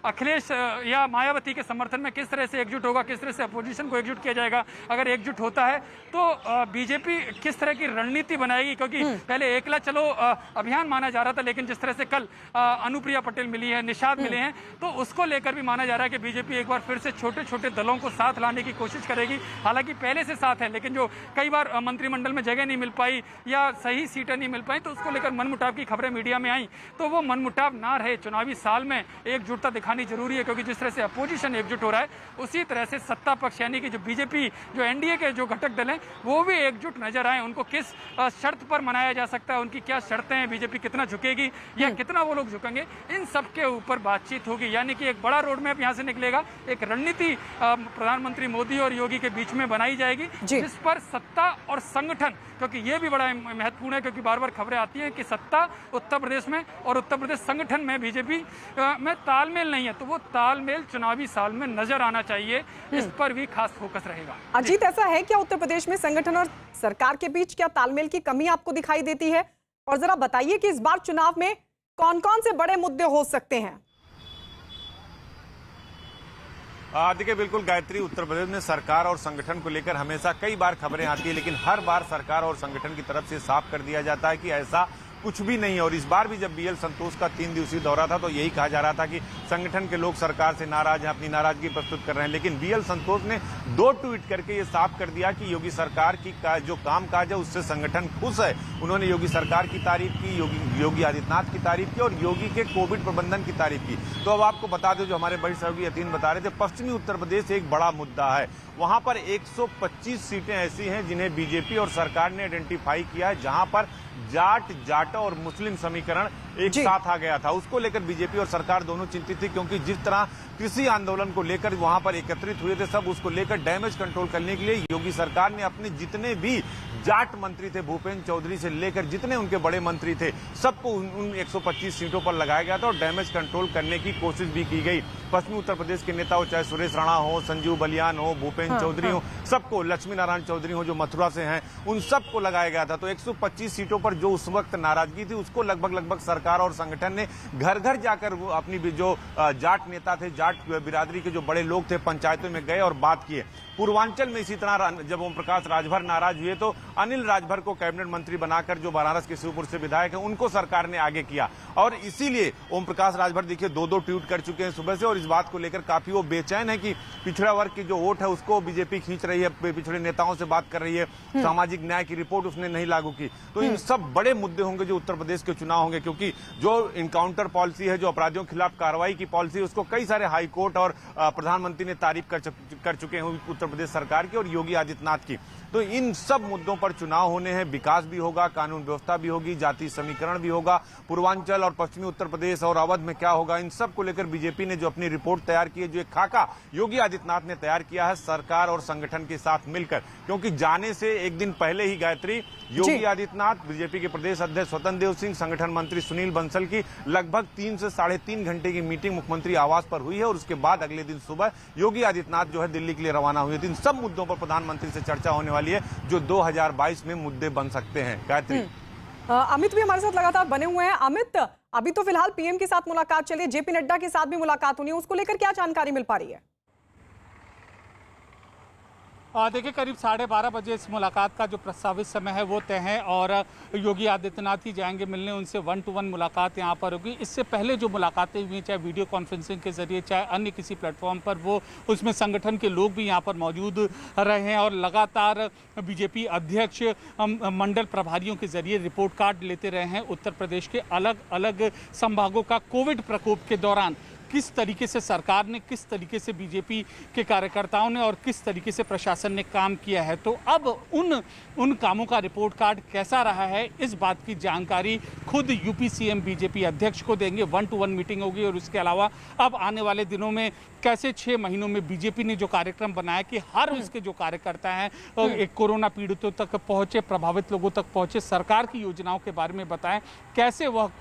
अखिलेश या मायावती के समर्थन में किस तरह से एकजुट होगा, किस तरह से अपोजिशन को एकजुट किया जाएगा। अगर एकजुट होता है तो बीजेपी किस तरह की रणनीति बनाएगी, क्योंकि पहले एकला चलो अभियान माना जा रहा था, लेकिन जिस तरह से कल अनुप्रिया पटेल मिली है, निषाद मिले हैं, तो उसको लेकर भी माना जा रहा है कि बीजेपी एक बार फिर से छोटे छोटे दलों को साथ लाने की कोशिश करेगी। हालांकि पहले से साथ है, लेकिन जो कई बार मंत्रिमंडल में जगह नहीं मिल पाई या सही सीटें नहीं मिल पाई, तो उसको लेकर मनमुटाव की खबरें मीडिया में आई। तो वो मनमुटाव ना रहे, चुनावी साल में एकजुटता दिखानी जरूरी है, क्योंकि जिस तरह से अपोजिशन एकजुट हो रहा है उसी तरह से सत्ता पक्ष यानी कि जो बीजेपी, जो एनडीए के जो घटक दल हैं वो भी एकजुट नजर आए। उनको किस शर्त पर मनाया जा सकता है, उनकी क्या शर्तें हैं, बीजेपी कितना झुकेगी या कितना वो लोग झुकेंगे, इन सब के ऊपर बातचीत होगी। यानी कि एक बड़ा रोड मैप यहाँ से निकलेगा, एक रणनीति प्रधानमंत्री मोदी और योगी के बीच में बनाई जाएगी, जिस पर सत्ता और संगठन, क्योंकि ये भी बड़ा महत्वपूर्ण है, क्योंकि बार बार खबरें आती हैं कि सत्ता उत्तर प्रदेश में और उत्तर प्रदेश संगठन में बीजेपी में तालमेल नहीं है, तो वो तालमेल चुनावी साल में नजर आना चाहिए, इस पर भी खास फोकस रहेगा। अजीत, ऐसा है क्या उत्तर प्रदेश में संगठन और सरकार के बीच क्या तालमेल की कमी आपको दिखाई देती है? और जरा बताइए कि इस बार चुनाव में कौन कौन से बड़े मुद्दे हो सकते हैं? देखिए, बिल्कुल गायत्री, उत्तर प्रदेश में सरकार और संगठन को लेकर हमेशा कई बार खबरें आती है, लेकिन हर बार सरकार और संगठन की तरफ से साफ कर दिया जाता है कि ऐसा कुछ भी नहीं है। और इस बार भी जब बीएल संतोष का 3 दिवसीय दौरा था तो यही कहा जा रहा था कि संगठन के लोग सरकार से नाराज हैं, अपनी नाराजगी प्रस्तुत कर रहे हैं। लेकिन बीएल संतोष ने 2 ट्वीट करके ये साफ कर दिया कि योगी सरकार की जो कामकाज है उससे संगठन खुश है। उन्होंने योगी सरकार की तारीफ की, योगी आदित्यनाथ की तारीफ की और योगी के कोविड प्रबंधन की तारीफ की। तो अब आपको बता दें, जो हमारे बड़े सहयोगी यतीन बता रहे थे, पश्चिमी उत्तर प्रदेश एक बड़ा मुद्दा है। वहां पर 125 सीटें ऐसी हैं जिन्हें बीजेपी और सरकार ने आइडेंटिफाई किया है, जहां पर जाटा और मुस्लिम समीकरण एक साथ आ गया था। उसको लेकर बीजेपी और सरकार दोनों चिंतित थी, क्योंकि जिस तरह कृषि आंदोलन को लेकर वहां पर एकत्रित हुए थे सब, उसको लेकर डैमेज कंट्रोल करने के लिए योगी सरकार ने अपने जितने भी जाट मंत्री थे, भूपेंद्र चौधरी से लेकर जितने उनके बड़े मंत्री थे, सबको उन 125 सीटों पर लगाया गया था और डैमेज कंट्रोल करने की कोशिश भी की गई। पश्चिमी उत्तर प्रदेश के नेता हो, चाहे सुरेश राणा हो, संजीव बलियान हो, भूपेंद्र चौधरी हो, सबको, लक्ष्मी नारायण चौधरी हो जो मथुरा से हैं, उन सबको लगाया गया था। तो 125 सीटों पर जो उस वक्त नाराजगी थी उसको लगभग सरकार और संगठन ने घर घर जाकर अपनी जो जाट नेता थे, जाट बिरादरी के जो बड़े लोग थे, पंचायतों में गए और बात किए। पूर्वांचल में इसी तरह जब ओम प्रकाश राजभर नाराज हुए तो अनिल राजभर को कैबिनेट मंत्री बनाकर, जो बनारस के शिवपुर से विधायक हैं, उनको सरकार ने आगे किया। और इसीलिए ओम प्रकाश राजभर देखिए 2-2 ट्वीट कर चुके हैं सुबह से, और इस बात को लेकर काफी वो बेचैन है कि पिछड़ा वर्ग की जो वोट है उसको बीजेपी खींच रही है, पिछड़े नेताओं से बात कर रही है, सामाजिक न्याय की रिपोर्ट उसने नहीं लागू की। तो इन सब बड़े मुद्दे होंगे जो उत्तर प्रदेश के चुनाव होंगे, क्योंकि जो इनकाउंटर पॉलिसी है, जो अपराधियों के खिलाफ कार्रवाई की पॉलिसी, उसको कई सारे हाईकोर्ट और प्रधानमंत्री ने तारीफ कर चुके हैं उत्तर प्रदेश सरकार की और योगी आदित्यनाथ की। तो इन सब मुद्दों पर चुनाव होने हैं, विकास भी होगा, कानून व्यवस्था भी होगी, जाति समीकरण भी होगा, पूर्वांचल और पश्चिमी उत्तर प्रदेश और अवध में क्या होगा, इन सब को लेकर बीजेपी ने जो अपनी रिपोर्ट तैयार की है, जो एक खाका योगी आदित्यनाथ ने तैयार किया है सरकार और संगठन के साथ मिलकर, क्योंकि जाने से एक दिन पहले ही गायत्री, योगी आदित्यनाथ, बीजेपी के प्रदेश अध्यक्ष स्वतंत्र देव सिंह, संगठन मंत्री सुनील बंसल की लगभग 3 से 3.5 घंटे की मीटिंग मुख्यमंत्री आवास पर हुई है, और उसके बाद अगले दिन सुबह योगी आदित्यनाथ जो है दिल्ली के लिए रवाना हुए थे। इन सब मुद्दों पर प्रधानमंत्री से चर्चा होने वाली है, जो 2022 में मुद्दे बन सकते हैं। गायत्री, अमित भी हमारे साथ लगातार बने हुए हैं। अमित, अभी तो फिलहाल पीएम के साथ मुलाकात चली है, जेपी नड्डा के साथ भी मुलाकात होनी है, उसको लेकर क्या जानकारी मिल पा रही है? देखिए, करीब 12:30 बजे इस मुलाकात का जो प्रस्तावित समय है वो तय है, और योगी आदित्यनाथ ही जाएंगे मिलने, उनसे 1-to-1 मुलाकात यहाँ पर होगी। इससे पहले जो मुलाकातें हुई, चाहे वीडियो कॉन्फ्रेंसिंग के जरिए, चाहे अन्य किसी प्लेटफॉर्म पर, वो उसमें संगठन के लोग भी यहाँ पर मौजूद रहे हैं, और लगातार बीजेपी अध्यक्ष मंडल प्रभारियों के जरिए रिपोर्ट कार्ड लेते रहे हैं उत्तर प्रदेश के अलग अलग संभागों का कोविड प्रकोप के दौरान किस तरीके से सरकार ने, किस तरीके से बीजेपी के कार्यकर्ताओं ने और किस तरीके से प्रशासन ने काम किया है। तो अब उन कामों का रिपोर्ट कार्ड कैसा रहा है, इस बात की जानकारी खुद यूपी सीएम बीजेपी अध्यक्ष को देंगे। 1-to-1 मीटिंग होगी, और उसके अलावा अब आने वाले दिनों में कैसे 6 महीनों में बीजेपी ने जो कार्यक्रम बनाया कि हर उसके जो कार्यकर्ता हैं एक कोरोना पीड़ितों तक पहुंचे, प्रभावित लोगों तक पहुंचे, सरकार की योजनाओं के बारे में बताएं, कैसे वह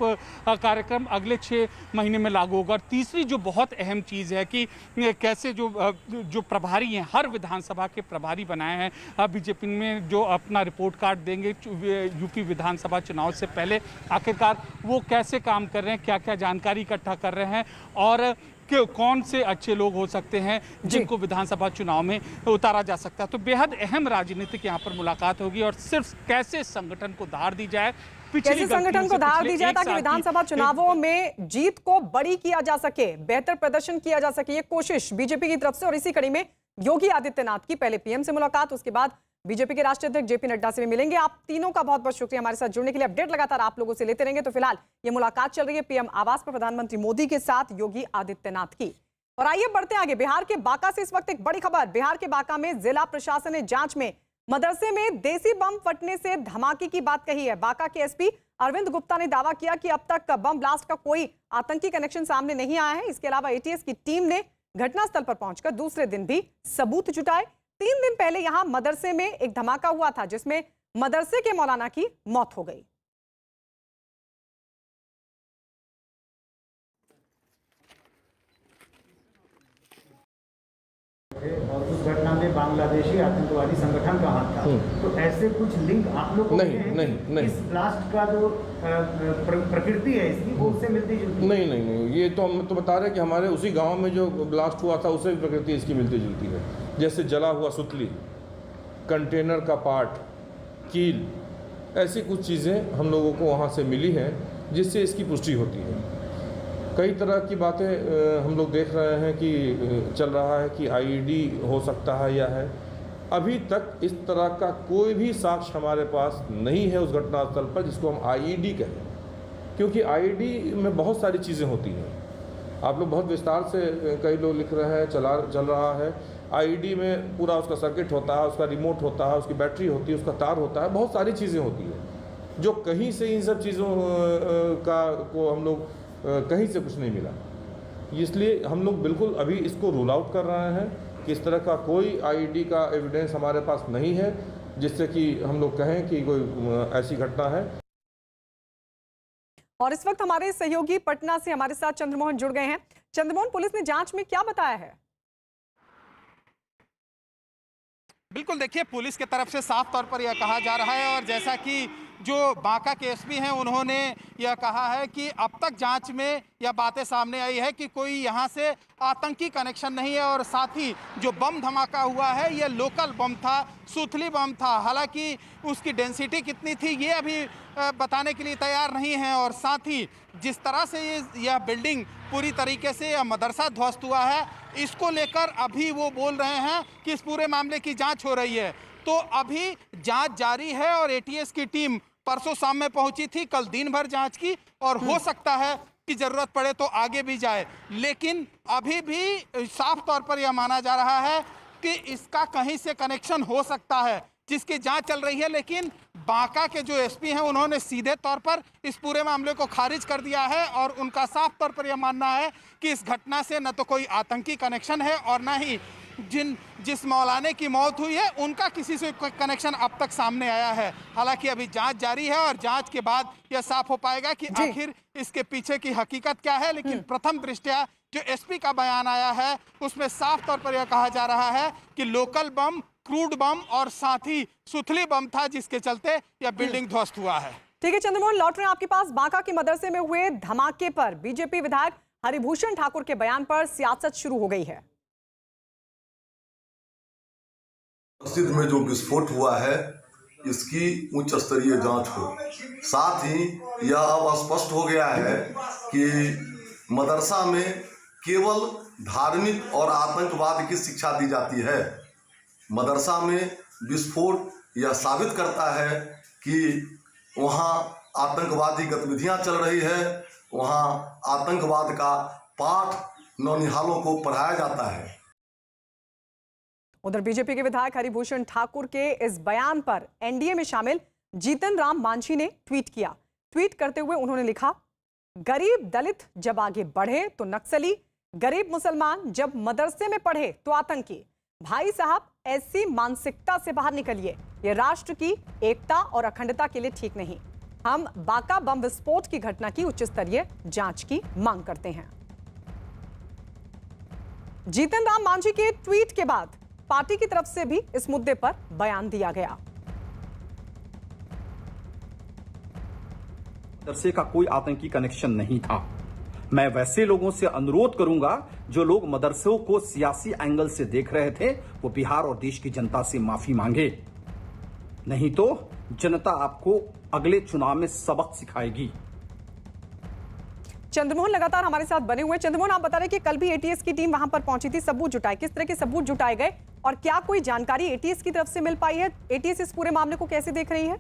कार्यक्रम अगले 6 महीने में लागू होगा। तीसरी जो बहुत अहम चीज़ है कि कैसे जो प्रभारी हैं, हर विधानसभा के प्रभारी बनाए हैं बीजेपी में, जो अपना रिपोर्ट कार्ड देंगे यूपी विधानसभा चुनाव से पहले, आखिरकार वो कैसे काम कर रहे हैं, क्या क्या जानकारी इकट्ठा कर रहे हैं, और कि कौन से अच्छे लोग हो सकते हैं जिनको विधानसभा चुनाव में उतारा जा सकता है। तो बेहद अहम राजनीतिक यहाँ पर मुलाकात होगी, और सिर्फ कैसे संगठन को धार दी जाए, कैसे संगठन को धार दी जाए ताकि विधानसभा चुनावों में जीत को बड़ी किया जा सके, बेहतर प्रदर्शन किया जा सके, ये कोशिश बीजेपी की तरफ से। और इसी कड़ी में योगी आदित्यनाथ की पहले पीएम से मुलाकात, उसके बाद बीजेपी के राष्ट्रीय अध्यक्ष जेपी नड्डा से भी मिलेंगे। आप तीनों का बहुत बहुत शुक्रिया हमारे साथ जुड़ने के लिए। अपडेट लगातार आप लोगों से लेते रहेंगे। तो फिलहाल ये मुलाकात चल रही है पीएम आवास पर प्रधानमंत्री मोदी के साथ योगी आदित्यनाथ की। और आइए बढ़ते हैं आगे। बिहार के बांका से इस वक्त एक बड़ी खबर। बिहार के बांका में जिला प्रशासन ने जांच में मदरसे में देसी बम फटने से धमाके की बात कही है। बांका के एसपी अरविंद गुप्ता ने दावा किया कि अब तक बम ब्लास्ट का कोई आतंकी कनेक्शन सामने नहीं आया है। इसके अलावा एटीएस की टीम ने घटनास्थल पर पहुंचकर दूसरे दिन भी सबूत जुटाए। 3 दिन पहले यहां मदरसे में एक धमाका हुआ था जिसमें मदरसे के मौलाना की मौत हो गई। और उस घटना में बांग्लादेशी आतंकवादी संगठन का हाथ था, तो ऐसे कुछ लिंक आप लोग नहीं, इस ब्लास्ट का जो प्रकृति है इसकी वो उससे मिलती जुलती? नहीं, ये तो हम तो बता रहे हैं कि हमारे उसी गांव में जो ब्लास्ट हुआ था उससे भी प्रकृति इसकी मिलती जुलती है। जैसे जला हुआ सुतली, कंटेनर का पार्ट, कील, ऐसी कुछ चीज़ें हम लोगों को वहाँ से मिली हैं जिससे इसकी पुष्टि होती है। कई तरह की बातें हम लोग देख रहे हैं कि चल रहा है कि आईईडी हो सकता है या है। अभी तक इस तरह का कोई भी साक्ष्य हमारे पास नहीं है उस घटनास्थल पर जिसको हम आईईडी कहें, क्योंकि आईईडी में बहुत सारी चीज़ें होती हैं। आप लोग बहुत विस्तार से कई लोग लिख रहे हैं, चल रहा है। आईईडी में पूरा उसका सर्किट होता है, उसका रिमोट होता है, उसकी बैटरी होती है, उसका तार होता है, बहुत सारी चीज़ें होती हैं जो कहीं से इन सब चीज़ों को हम लोग कहीं से कुछ नहीं मिला। इसलिए हम लोग बिल्कुल अभी इसको रूल आउट कर रहे हैं कि इस तरह का कोई आईईडी का एविडेंस हमारे पास नहीं है जिससे कि हम लोग कहें कि कोई ऐसी घटना है। और इस वक्त हमारे सहयोगी पटना से हमारे साथ चंद्रमोहन जुड़ गए हैं। चंद्रमोहन, पुलिस ने जांच में क्या बताया है? बिल्कुल, देखिए, पुलिस के तरफ से साफ तौर पर यह कहा जा रहा है, और जैसा कि जो बांका के एसपी हैं उन्होंने यह कहा है कि अब तक जांच में यह बातें सामने आई है कि कोई यहां से आतंकी कनेक्शन नहीं है और साथ ही जो बम धमाका हुआ है यह लोकल बम था, सुथली बम था। हालांकि उसकी डेंसिटी कितनी थी ये अभी बताने के लिए तैयार नहीं है। और साथ ही जिस तरह से यह बिल्डिंग पूरी तरीके से यह मदरसा ध्वस्त हुआ है, इसको लेकर अभी वो बोल रहे हैं कि इस पूरे मामले की जांच हो रही है। तो अभी जांच जारी है और एटीएस की टीम परसों शाम में पहुंची थी, कल दिन भर जांच की और हो सकता है कि जरूरत पड़े तो आगे भी जाए। लेकिन अभी भी साफ तौर पर यह माना जा रहा है कि इसका कहीं से कनेक्शन हो सकता है, जिसकी जांच चल रही है। लेकिन बांका के जो एसपी हैं उन्होंने सीधे तौर पर इस पूरे मामले को खारिज कर दिया है और उनका साफ तौर पर यह मानना है कि इस घटना से न तो कोई आतंकी कनेक्शन है और न ही जिस मौलाने की मौत हुई है उनका किसी से कोई कनेक्शन अब तक सामने आया है। हालांकि अभी जांच जारी है और जांच के बाद यह साफ हो पाएगा कि आखिर इसके पीछे की हकीकत क्या है। लेकिन प्रथम दृष्टया जो एसपी का बयान आया है उसमें साफ तौर पर यह कहा जा रहा है कि लोकल बम, क्रूड बम और साथ ही सुथली बम था जिसके चलते यह बिल्डिंग ध्वस्त हुआ है। ठीक है चंद्रमोहन, लौट रहे हैं आपके पास। बांका के मदरसे में हुए धमाके पर बीजेपी विधायक हरिभूषण ठाकुर के बयान पर सियासत शुरू हो गई है। मस्जिद में जो विस्फोट हुआ है इसकी उच्च स्तरीय जांच हो। साथ ही यह अब स्पष्ट हो गया है कि मदरसा में केवल धार्मिक और आतंकवाद की शिक्षा दी जाती है। मदरसा में विस्फोट यह साबित करता है कि वहाँ आतंकवादी गतिविधियां चल रही है, वहाँ आतंकवाद का पाठ नौनिहालों को पढ़ाया जाता है। उधर बीजेपी के विधायक हरिभूषण ठाकुर के इस बयान पर एनडीए में शामिल जीतन राम मांझी ने ट्वीट किया। ट्वीट करते हुए उन्होंने लिखा, गरीब दलित जब आगे बढ़े तो नक्सली, गरीब मुसलमान जब मदरसे में पढ़े तो आतंकी। भाई साहब, ऐसी मानसिकता से बाहर निकलिए, यह राष्ट्र की एकता और अखंडता के लिए ठीक नहीं। हम बांका बम विस्फोट की घटना की उच्च स्तरीय जांच की मांग करते हैं। जीतन राम मांझी के ट्वीट के बाद पार्टी की तरफ से भी इस मुद्दे पर बयान दिया गया। मदरसे का कोई आतंकी कनेक्शन नहीं था। मैं वैसे लोगों से अनुरोध करूंगा जो लोग मदरसों को सियासी एंगल से देख रहे थे, वो बिहार और देश की जनता से माफी मांगे, नहीं तो जनता आपको अगले चुनाव में सबक सिखाएगी। चंद्रमोहन लगातार हमारे साथ बने हुए। चंद्रमोहन, आप बता रहे कि कल भी एटीएस की टीम वहां पर पहुंची थी, सबूत जुटाए। किस तरह के सबूत जुटाए गए और क्या कोई जानकारी एटीएस की तरफ से मिल पाई है? एटीएस इस पूरे मामले को कैसे देख रही है?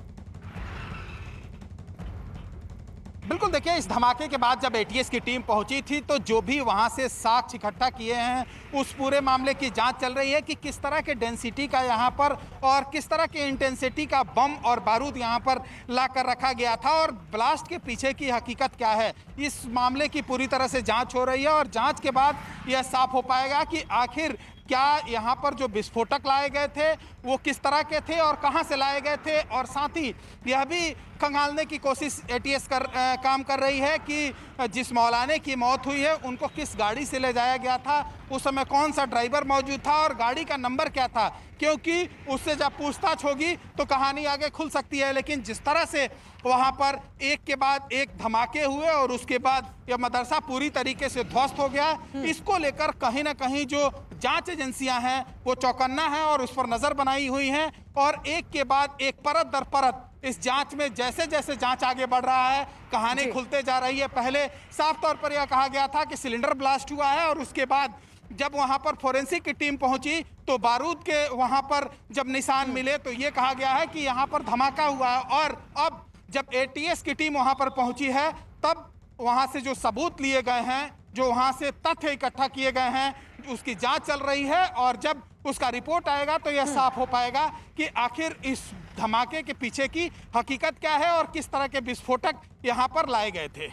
बिल्कुल, देखिए, इस धमाके के बाद जब एटीएस की टीम पहुंची थी तो जो भी वहां से साक्ष्य इकट्ठा किए हैं उस पूरे मामले की जांच चल रही है कि किस तरह के डेंसिटी का यहां पर और किस तरह के इंटेंसिटी का बम और बारूद यहां पर लाकर रखा गया था और ब्लास्ट के पीछे की हकीकत क्या है। इस मामले की पूरी तरह से जांच हो रही है और जांच के बाद यह साफ हो पाएगा कि आखिर क्या यहाँ पर जो विस्फोटक लाए गए थे वो किस तरह के थे और कहाँ से लाए गए थे। और साथ ही यह भी खंगालने की कोशिश एटीएस काम कर रही है कि जिस मौलाने की मौत हुई है उनको किस गाड़ी से ले जाया गया था, उस समय कौन सा ड्राइवर मौजूद था और गाड़ी का नंबर क्या था, क्योंकि उससे जब पूछताछ होगी तो कहानी आगे खुल सकती है। लेकिन जिस तरह से वहाँ पर एक के बाद एक धमाके हुए और उसके बाद यह मदरसा पूरी तरीके से ध्वस्त हो गया, इसको लेकर कहीं ना कहीं जो जांच एजेंसियां हैं वो चौकन्ना है और उस पर नजर बनाई हुई हैं और एक के बाद एक परत दर परत इस जांच में जैसे जैसे जांच आगे बढ़ रहा है कहानी खुलते जा रही है। पहले साफ तौर पर यह कहा गया था कि सिलेंडर ब्लास्ट हुआ है और उसके बाद जब वहां पर फोरेंसिक की टीम पहुंची तो बारूद के वहां पर जब निशान मिले तो ये कहा गया है कि यहाँ पर धमाका हुआ है। और अब जब एटीएस की टीम वहां पर पहुंची है तब वहां से जो सबूत लिए गए हैं, जो वहां से तथ्य इकट्ठा किए गए हैं, उसकी जांच चल रही है और जब उसका रिपोर्ट आएगा तो यह साफ हो पाएगा कि आखिर इस धमाके के पीछे की हकीकत क्या है और किस तरह के विस्फोटक यहाँ पर लाए गए थे।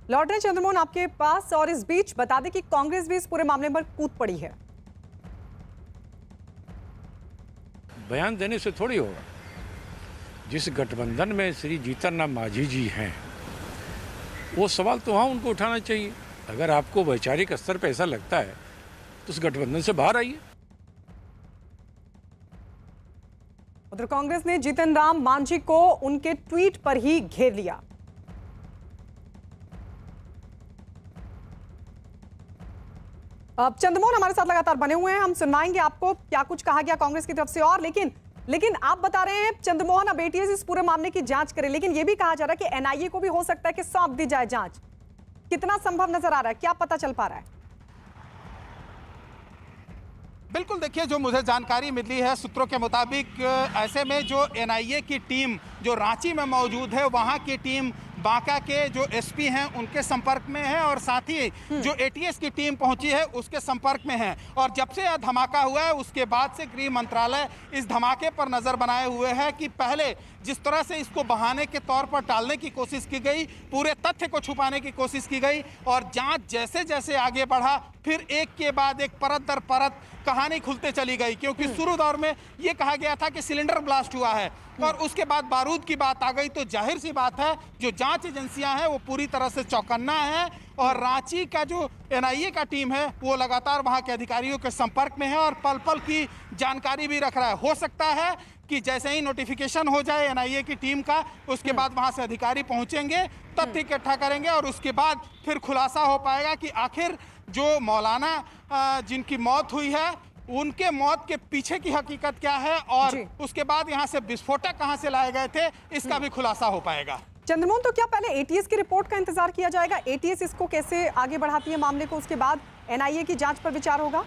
लौट रहे चंद्रमोहन आपके पास, और इस बीच बता दें कि कांग्रेस भी इस पूरे मामले पर कूद पड़ी है। बयान देने से थोड़ी होगा। जिस गठबंधन में श्री जीतन राम मांझी जी हैं वो सवाल तो वहाँ उनको उठाना चाहिए। अगर आपको वैचारिक स्तर पर ऐसा लगता है तो उस गठबंधन से बाहर आइए। उधर कांग्रेस ने जीतन राम मांझी को उनके ट्वीट पर ही घेर लिया। अब चंद्रमोहन हमारे साथ लगातार बने हुए हैं, हम सुनवाएंगे आपको क्या कुछ कहा गया कांग्रेस की तरफ से। और लेकिन आप बता रहे हैं चंद्रमोहन अब एटीएस इस पूरे मामले की जांच करे, लेकिन यह भी कहा जा रहा है कि एनआईए को भी हो सकता है कि सौंप दी जाए जांच। कितना संभव नजर आ रहा है, क्या पता चल पा रहा है? बिल्कुल, देखिए जो मुझे जानकारी मिली है सूत्रों के मुताबिक, ऐसे में जो एनआईए की टीम जो रांची में मौजूद है, वहां की टीम बांका के जो एसपी हैं उनके संपर्क में है और साथ ही जो एटीएस की टीम पहुंची है उसके संपर्क में है। और जब से यह धमाका हुआ है उसके बाद से गृह मंत्रालय इस धमाके पर नजर बनाए हुए है कि पहले जिस तरह से इसको बहाने के तौर पर टालने की कोशिश की गई, पूरे तथ्य को छुपाने की कोशिश की गई, और जांच जैसे जैसे आगे बढ़ा फिर एक के बाद एक परत दर परत कहानी खुलते चली गई। क्योंकि शुरू दौर में यह कहा गया था कि सिलेंडर ब्लास्ट हुआ है और उसके बाद बारूद की बात आ गई, तो जाहिर सी बात है जो जांच एजेंसियां हैं वो पूरी तरह से चौकन्ना है। और रांची का जो एनआईए का टीम है वो लगातार वहां के अधिकारियों के संपर्क में है और पल पल की जानकारी भी रख रहा है। हो सकता है कि जैसे ही नोटिफिकेशन हो जाए एनआईए की टीम का, उसके बाद वहां से अधिकारी पहुंचेंगे, तथ्य इकट्ठा करेंगे और उसके बाद फिर खुलासा हो पाएगा कि आखिर जो मौलाना जिनकी मौत हुई है उनके मौत के पीछे की हकीकत क्या है और उसके बाद यहाँ से विस्फोटक कहाँ से लाए गए थे, इसका भी खुलासा हो पाएगा। चंद्रमोहन, तो क्या पहले एटीएस की रिपोर्ट का इंतजार किया जाएगा? एटीएस इसको कैसे आगे बढ़ाती है मामले को, उसके बाद एनआईए की जांच पर विचार होगा?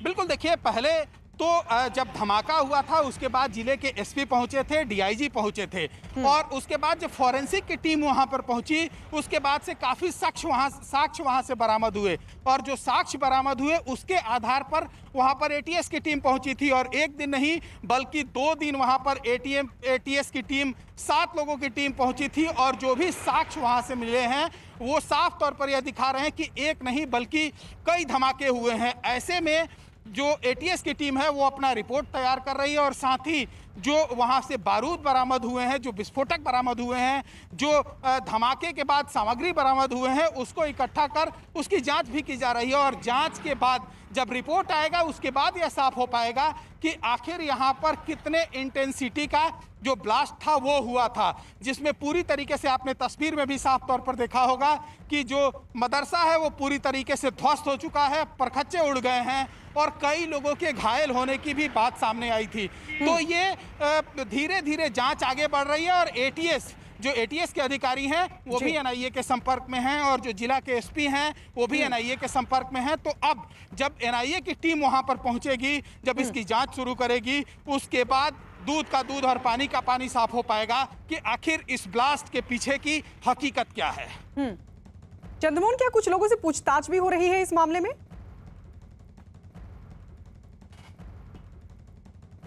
बिल्कुल, देखिए पहले तो जब धमाका हुआ था उसके बाद जिले के एसपी पहुंचे थे, डीआईजी पहुंचे थे और उसके बाद जब फॉरेंसिक की टीम वहां पर पहुंची उसके बाद से काफी साक्ष्य वहां से बरामद हुए और जो साक्ष्य बरामद हुए उसके आधार पर वहां पर एटीएस की टीम पहुंची थी। और एक दिन नहीं बल्कि 2 दिन वहां पर एटीएस की टीम 7 लोगों की टीम पहुंची थी और जो भी साक्ष्य वहां से मिले हैं वो साफ तौर पर यह दिखा रहे हैं कि एक नहीं बल्कि कई धमाके हुए हैं। ऐसे में जो एटीएस की टीम है वो अपना रिपोर्ट तैयार कर रही है और साथ ही जो वहां से बारूद बरामद हुए हैं, जो विस्फोटक बरामद हुए हैं, जो धमाके के बाद सामग्री बरामद हुए हैं, उसको इकट्ठा कर उसकी जांच भी की जा रही है। और जांच के बाद जब रिपोर्ट आएगा उसके बाद यह साफ हो पाएगा कि आखिर यहाँ पर कितने इंटेंसिटी का जो ब्लास्ट था वो हुआ था, जिसमें पूरी तरीके से आपने तस्वीर में भी साफ तौर पर देखा होगा कि जो मदरसा है वो पूरी तरीके से ध्वस्त हो चुका है, परखच्चे उड़ गए हैं और कई लोगों के घायल होने की भी बात सामने आई थी। तो ये धीरे धीरे जांच आगे बढ़ रही है और एटीएस के अधिकारी हैं वो भी एनआईए के संपर्क में हैं और जो जिला के एसपी हैं वो भी एनआईए के संपर्क में हैं। तो अब जब एनआईए की टीम वहां पर पहुंचेगी, जब इसकी जांच शुरू करेगी, उसके बाद दूध का दूध और पानी का पानी साफ हो पाएगा कि आखिर इस ब्लास्ट के पीछे की हकीकत क्या है। चंद्रमोहन, क्या कुछ लोगों से पूछताछ भी हो रही है इस मामले में?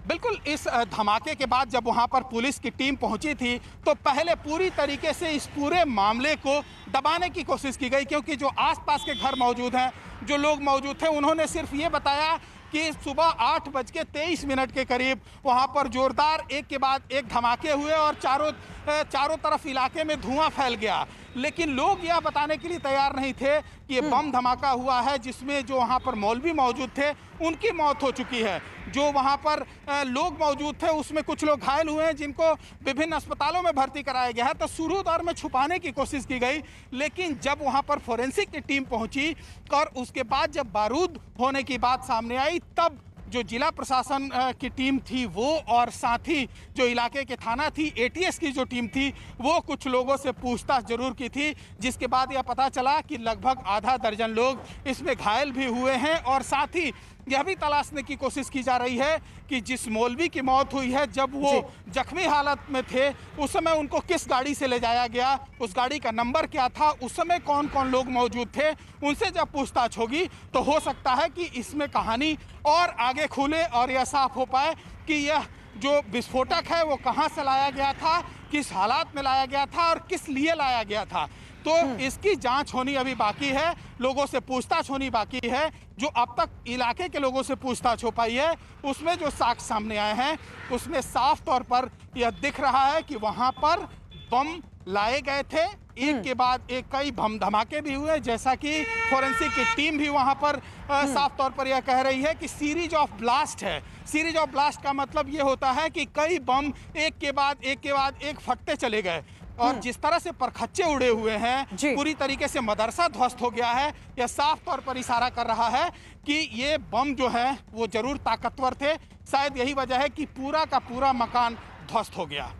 बिल्कुल, इस धमाके के बाद जब वहां पर पुलिस की टीम पहुंची थी तो पहले पूरी तरीके से इस पूरे मामले को दबाने की कोशिश की गई, क्योंकि जो आसपास के घर मौजूद हैं, जो लोग मौजूद थे, उन्होंने सिर्फ ये बताया कि सुबह 8:23 के करीब वहां पर जोरदार एक के बाद एक धमाके हुए और चारों तरफ इलाके में धुआं फैल गया। लेकिन लोग यह बताने के लिए तैयार नहीं थे कि ये बम धमाका हुआ है जिसमें जो वहां पर मौलवी मौजूद थे उनकी मौत हो चुकी है। जो वहां पर लोग मौजूद थे उसमें कुछ लोग घायल हुए हैं जिनको विभिन्न अस्पतालों में भर्ती कराया गया है। तो शुरू दौर में छुपाने की कोशिश की गई, लेकिन जब वहां पर फोरेंसिक की टीम पहुंची और उसके बाद जब बारूद होने की बात सामने आई, तब जो जिला प्रशासन की टीम थी वो और साथ ही जो इलाके के थाना थी, एटीएस की जो टीम थी, वो कुछ लोगों से पूछताछ जरूर की थी, जिसके बाद यह पता चला कि लगभग आधा दर्जन लोग इसमें घायल भी हुए हैं। और साथ ही यह भी तलाशने की कोशिश की जा रही है कि जिस मौलवी की मौत हुई है, जब वो जख्मी हालत में थे उस समय उनको किस गाड़ी से ले जाया गया, उस गाड़ी का नंबर क्या था, उस समय कौन कौन लोग मौजूद थे, उनसे जब पूछताछ होगी तो हो सकता है कि इसमें कहानी और आगे खुले और यह साफ हो पाए कि यह जो विस्फोटक है वो कहाँ से लाया गया था, किस हालात में लाया गया था और किस लिए लाया गया था। तो इसकी जांच होनी अभी बाकी है, लोगों से पूछताछ होनी बाकी है। जो अब तक इलाके के लोगों से पूछताछ हो पाई है उसमें जो साक्ष्य सामने आए हैं उसमें साफ तौर पर यह दिख रहा है कि वहां पर बम लाए गए थे। एक के बाद एक कई बम धमाके भी हुए, जैसा कि फोरेंसिक की टीम भी वहां पर साफ तौर पर यह कह रही है कि सीरीज ऑफ ब्लास्ट है। सीरीज ऑफ ब्लास्ट का मतलब यह होता है कि कई बम एक के बाद एक फटते चले गए, और जिस तरह से परखच्चे उड़े हुए हैं, पूरी तरीके से मदरसा ध्वस्त हो गया है। यह साफ तौर पर इशारा कर रहा है कि ये बम जो है वो जरूर ताकतवर थे। शायद यही वजह है कि पूरा का पूरा मकान ध्वस्त हो गया।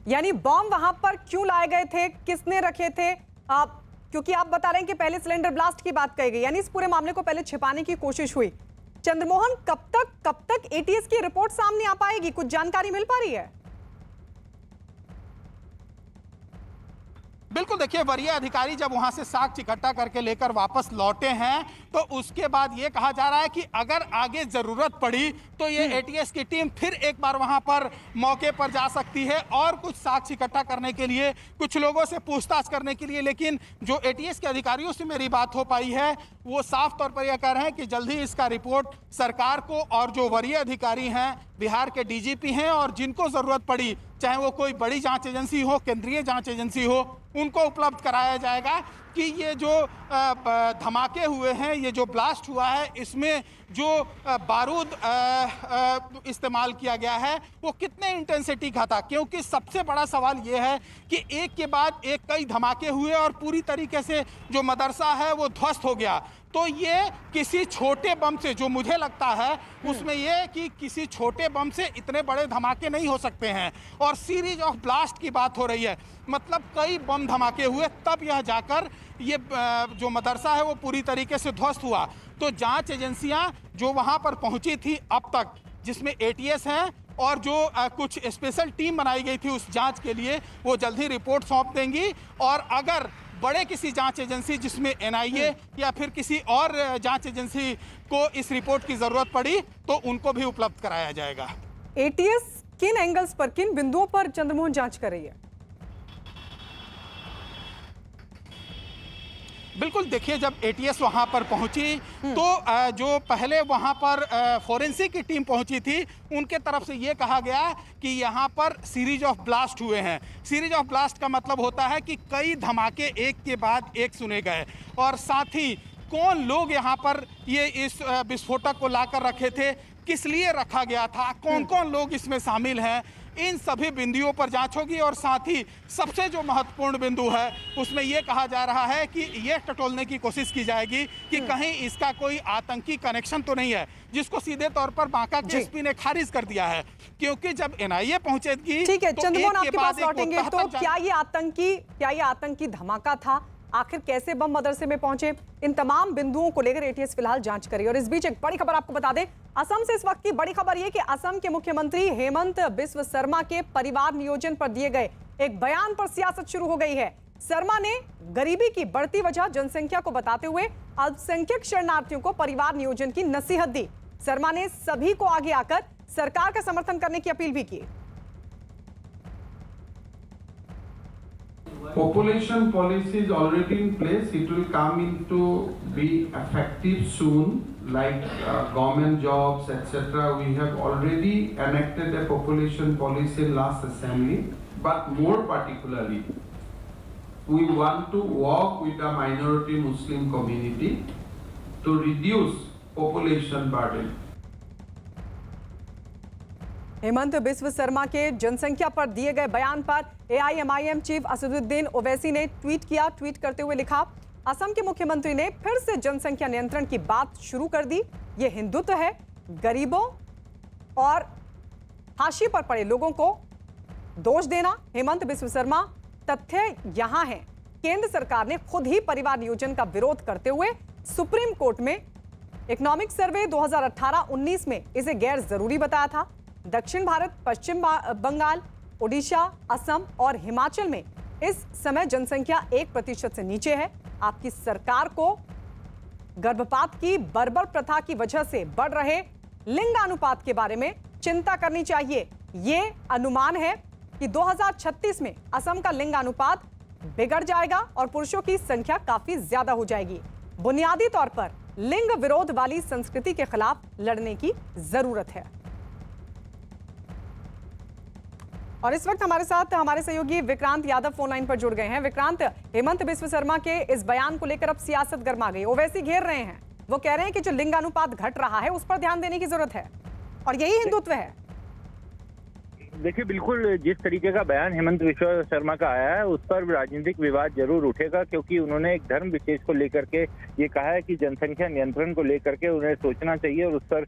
यानी बम वहां पर क्यों लाए गए थे, किसने रखे थे? क्योंकि आप बता रहे हैं कि पहले सिलेंडर ब्लास्ट की बात कही गई, यानी इस पूरे मामले को पहले छिपाने की कोशिश हुई। चंद्रमोहन, कब तक एटीएस की रिपोर्ट सामने आ पाएगी? कुछ जानकारी मिल पा रही है? बिल्कुल, देखिए, वरीय अधिकारी जब वहां से साक्ष्य इकट्ठा करके लेकर वापस लौटे हैं तो उसके बाद ये कहा जा रहा है कि अगर आगे जरूरत पड़ी तो ये एटीएस की टीम फिर एक बार वहां पर मौके पर जा सकती है और कुछ साक्ष्य इकट्ठा करने के लिए, कुछ लोगों से पूछताछ करने के लिए। लेकिन जो एटीएस के अधिकारियों से मेरी बात हो पाई है वो साफ तौर पर यह कह रहे हैं कि जल्द ही इसका रिपोर्ट सरकार को, और जो वरीय अधिकारी हैं, बिहार के डीजीपी हैं, और जिनको जरूरत पड़ी, चाहे वो कोई बड़ी जांच एजेंसी हो, केंद्रीय जांच एजेंसी हो, उनको उपलब्ध कराया जाएगा कि ये जो धमाके हुए हैं, ये जो ब्लास्ट हुआ है, इसमें जो बारूद इस्तेमाल किया गया है वो कितने इंटेंसिटी का था। क्योंकि सबसे बड़ा सवाल ये है कि एक के बाद एक कई धमाके हुए और पूरी तरीके से जो मदरसा है वो ध्वस्त हो गया। तो ये किसी छोटे बम से, जो मुझे लगता है उसमें ये कि किसी छोटे बम से इतने बड़े धमाके नहीं हो सकते हैं, और सीरीज ऑफ ब्लास्ट की बात हो रही है, मतलब कई बम धमाके हुए तब यह जाकर ये जो मदरसा है वो पूरी तरीके से ध्वस्त हुआ। तो जांच एजेंसियां जो वहां पर पहुंची थी अब तक, जिसमें एटीएस है और जो कुछ स्पेशल टीम बनाई गई थी उस जांच के लिए, वो जल्द ही रिपोर्ट सौंप देंगी। और अगर बड़े किसी जांच एजेंसी, जिसमें एनआईए या फिर किसी और जांच एजेंसी को इस रिपोर्ट की जरूरत पड़ी तो उनको भी उपलब्ध कराया जाएगा। एटीएस किन एंगल्स पर, किन बिंदुओं पर चंद्रमोहन जांच कर रही है? बिल्कुल, देखिए, जब एटीएस वहां पर पहुंची तो जो पहले वहां पर फोरेंसिक की टीम पहुंची थी, उनके तरफ से ये कहा गया कि यहां पर सीरीज ऑफ ब्लास्ट हुए हैं। सीरीज ऑफ ब्लास्ट का मतलब होता है कि कई धमाके एक के बाद एक सुने गए, और साथ ही कौन लोग यहां पर ये इस विस्फोटक को लाकर रखे थे, किस लिए रखा गया था, कौन कौन लोग इसमें शामिल हैं, इन सभी बिंदुओं पर जांच होगी। और साथ ही सबसे जो महत्वपूर्ण बिंदु है उसमें यह कहा जा रहा है कि यह टटोलने की कोशिश की जाएगी कि कहीं इसका कोई आतंकी कनेक्शन तो नहीं है, जिसको सीधे तौर पर बांका के एसपी ने खारिज कर दिया है। क्योंकि जब एनआईए पहुंचेगी, ठीक है, तो चंद्रमोहन आपके पास लौटेंगे, तो क्या ये आतंकी धमाका था? आखिर कैसे बम मदरसे में पहुंचे? इन तमाम बिंदुओं को लेकर एटीएस फिलहाल जांच करेगी। और इस बीच एक बड़ी खबर आपको बता दें, असम से इस वक्त की बड़ी खबर यह कि असम के मुख्यमंत्री हेमंत बिस्व शर्मा के परिवार नियोजन पर दिए गए एक बयान पर सियासत शुरू हो गई है। शर्मा ने गरीबी की बढ़ती वजह जनसंख्या को बताते हुए अल्पसंख्यक शरणार्थियों को परिवार नियोजन की नसीहत दी। शर्मा ने सभी को आगे आकर सरकार का समर्थन करने की अपील भी की। Population policy is already in place. It will come into be effective soon, like government jobs, etc. We have already enacted a population policy in last assembly, but more particularly, we want to work with the minority Muslim community to reduce population burden. Hemant Biswa Sharma के जनसंख्या पर दिए गए बयान पर AIMIM chief Asaduddin Owaisi ने tweet किया। Tweet करते हुए लिखा, असम के मुख्यमंत्री ने फिर से जनसंख्या नियंत्रण की बात शुरू कर दी। ये हिंदुत्व है। गरीबों और हाशिए पर पड़े लोगों को दोष देना। हेमंत बिस्व शर्मा, तथ्य यहां है, केंद्र सरकार ने खुद ही परिवार नियोजन का विरोध करते हुए सुप्रीम कोर्ट में इकोनॉमिक सर्वे 2018-19 में इसे गैर जरूरी बताया था। दक्षिण भारत, पश्चिम बंगाल, ओडिशा, असम और हिमाचल में इस समय जनसंख्या 1% से नीचे है। आपकी सरकार को गर्भपात की बर्बर प्रथा की वजह से बढ़ रहे लिंगानुपात के बारे में चिंता करनी चाहिए। ये अनुमान है कि 2036 में असम का लिंगानुपात बिगड़ जाएगा और पुरुषों की संख्या काफी ज्यादा हो जाएगी। बुनियादी तौर पर लिंग विरोध वाली संस्कृति के खिलाफ लड़ने की जरूरत है। और इस वक्त हमारे साथ हमारे सहयोगी विक्रांत यादव फोन लाइन पर जुड़ गए हैं। विक्रांत, हेमंत बिस्व शर्मा के इस बयान को लेकर अब सियासत गर्मा गई, ओवैसी घेर रहे हैं। वो कह रहे हैं कि जो लिंगानुपात घट रहा है उस पर ध्यान देने की जरूरत है और यही हिंदुत्व है। देखिए, बिल्कुल जिस तरीके का बयान हेमंत बिस्व शर्मा का आया है उस पर राजनीतिक विवाद जरूर उठेगा, क्योंकि उन्होंने एक धर्म विशेष को लेकर के ये कहा है कि जनसंख्या नियंत्रण को लेकर के उन्हें सोचना चाहिए और उस पर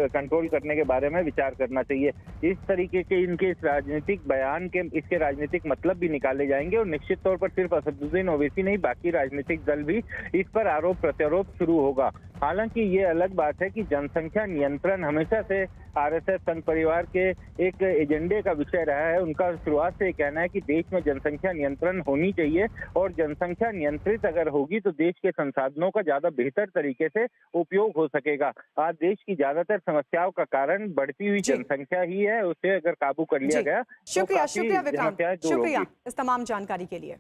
कंट्रोल करने के बारे में विचार करना चाहिए। इस तरीके के इनके इस राजनीतिक बयान के इसके राजनीतिक मतलब भी निकाले जाएंगे और निश्चित तौर पर सिर्फ असदुद्दीन ओवैसी नहीं, बाकी राजनीतिक दल भी इस पर आरोप प्रत्यारोप शुरू होगा। हालांकि ये अलग बात है कि जनसंख्या नियंत्रण हमेशा से आरएसएस संघ परिवार के एक एजेंडे का विषय रहा है। उनका शुरुआत से कहना है कि देश में जनसंख्या नियंत्रण होनी चाहिए और जनसंख्या नियंत्रित अगर होगी तो देश के संसाधनों का ज्यादा बेहतर तरीके से उपयोग हो सकेगा। आज देश की ज्यादातर समस्याओं का कारण बढ़ती हुई जनसंख्या ही है, उसे अगर काबू कर लिया गया शुक्रिया विक्रांत, शुक्रिया इस तमाम जानकारी के लिए।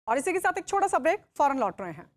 और इसी के साथ एक छोटा सा ब्रेक, फौरन लौट रहे हैं।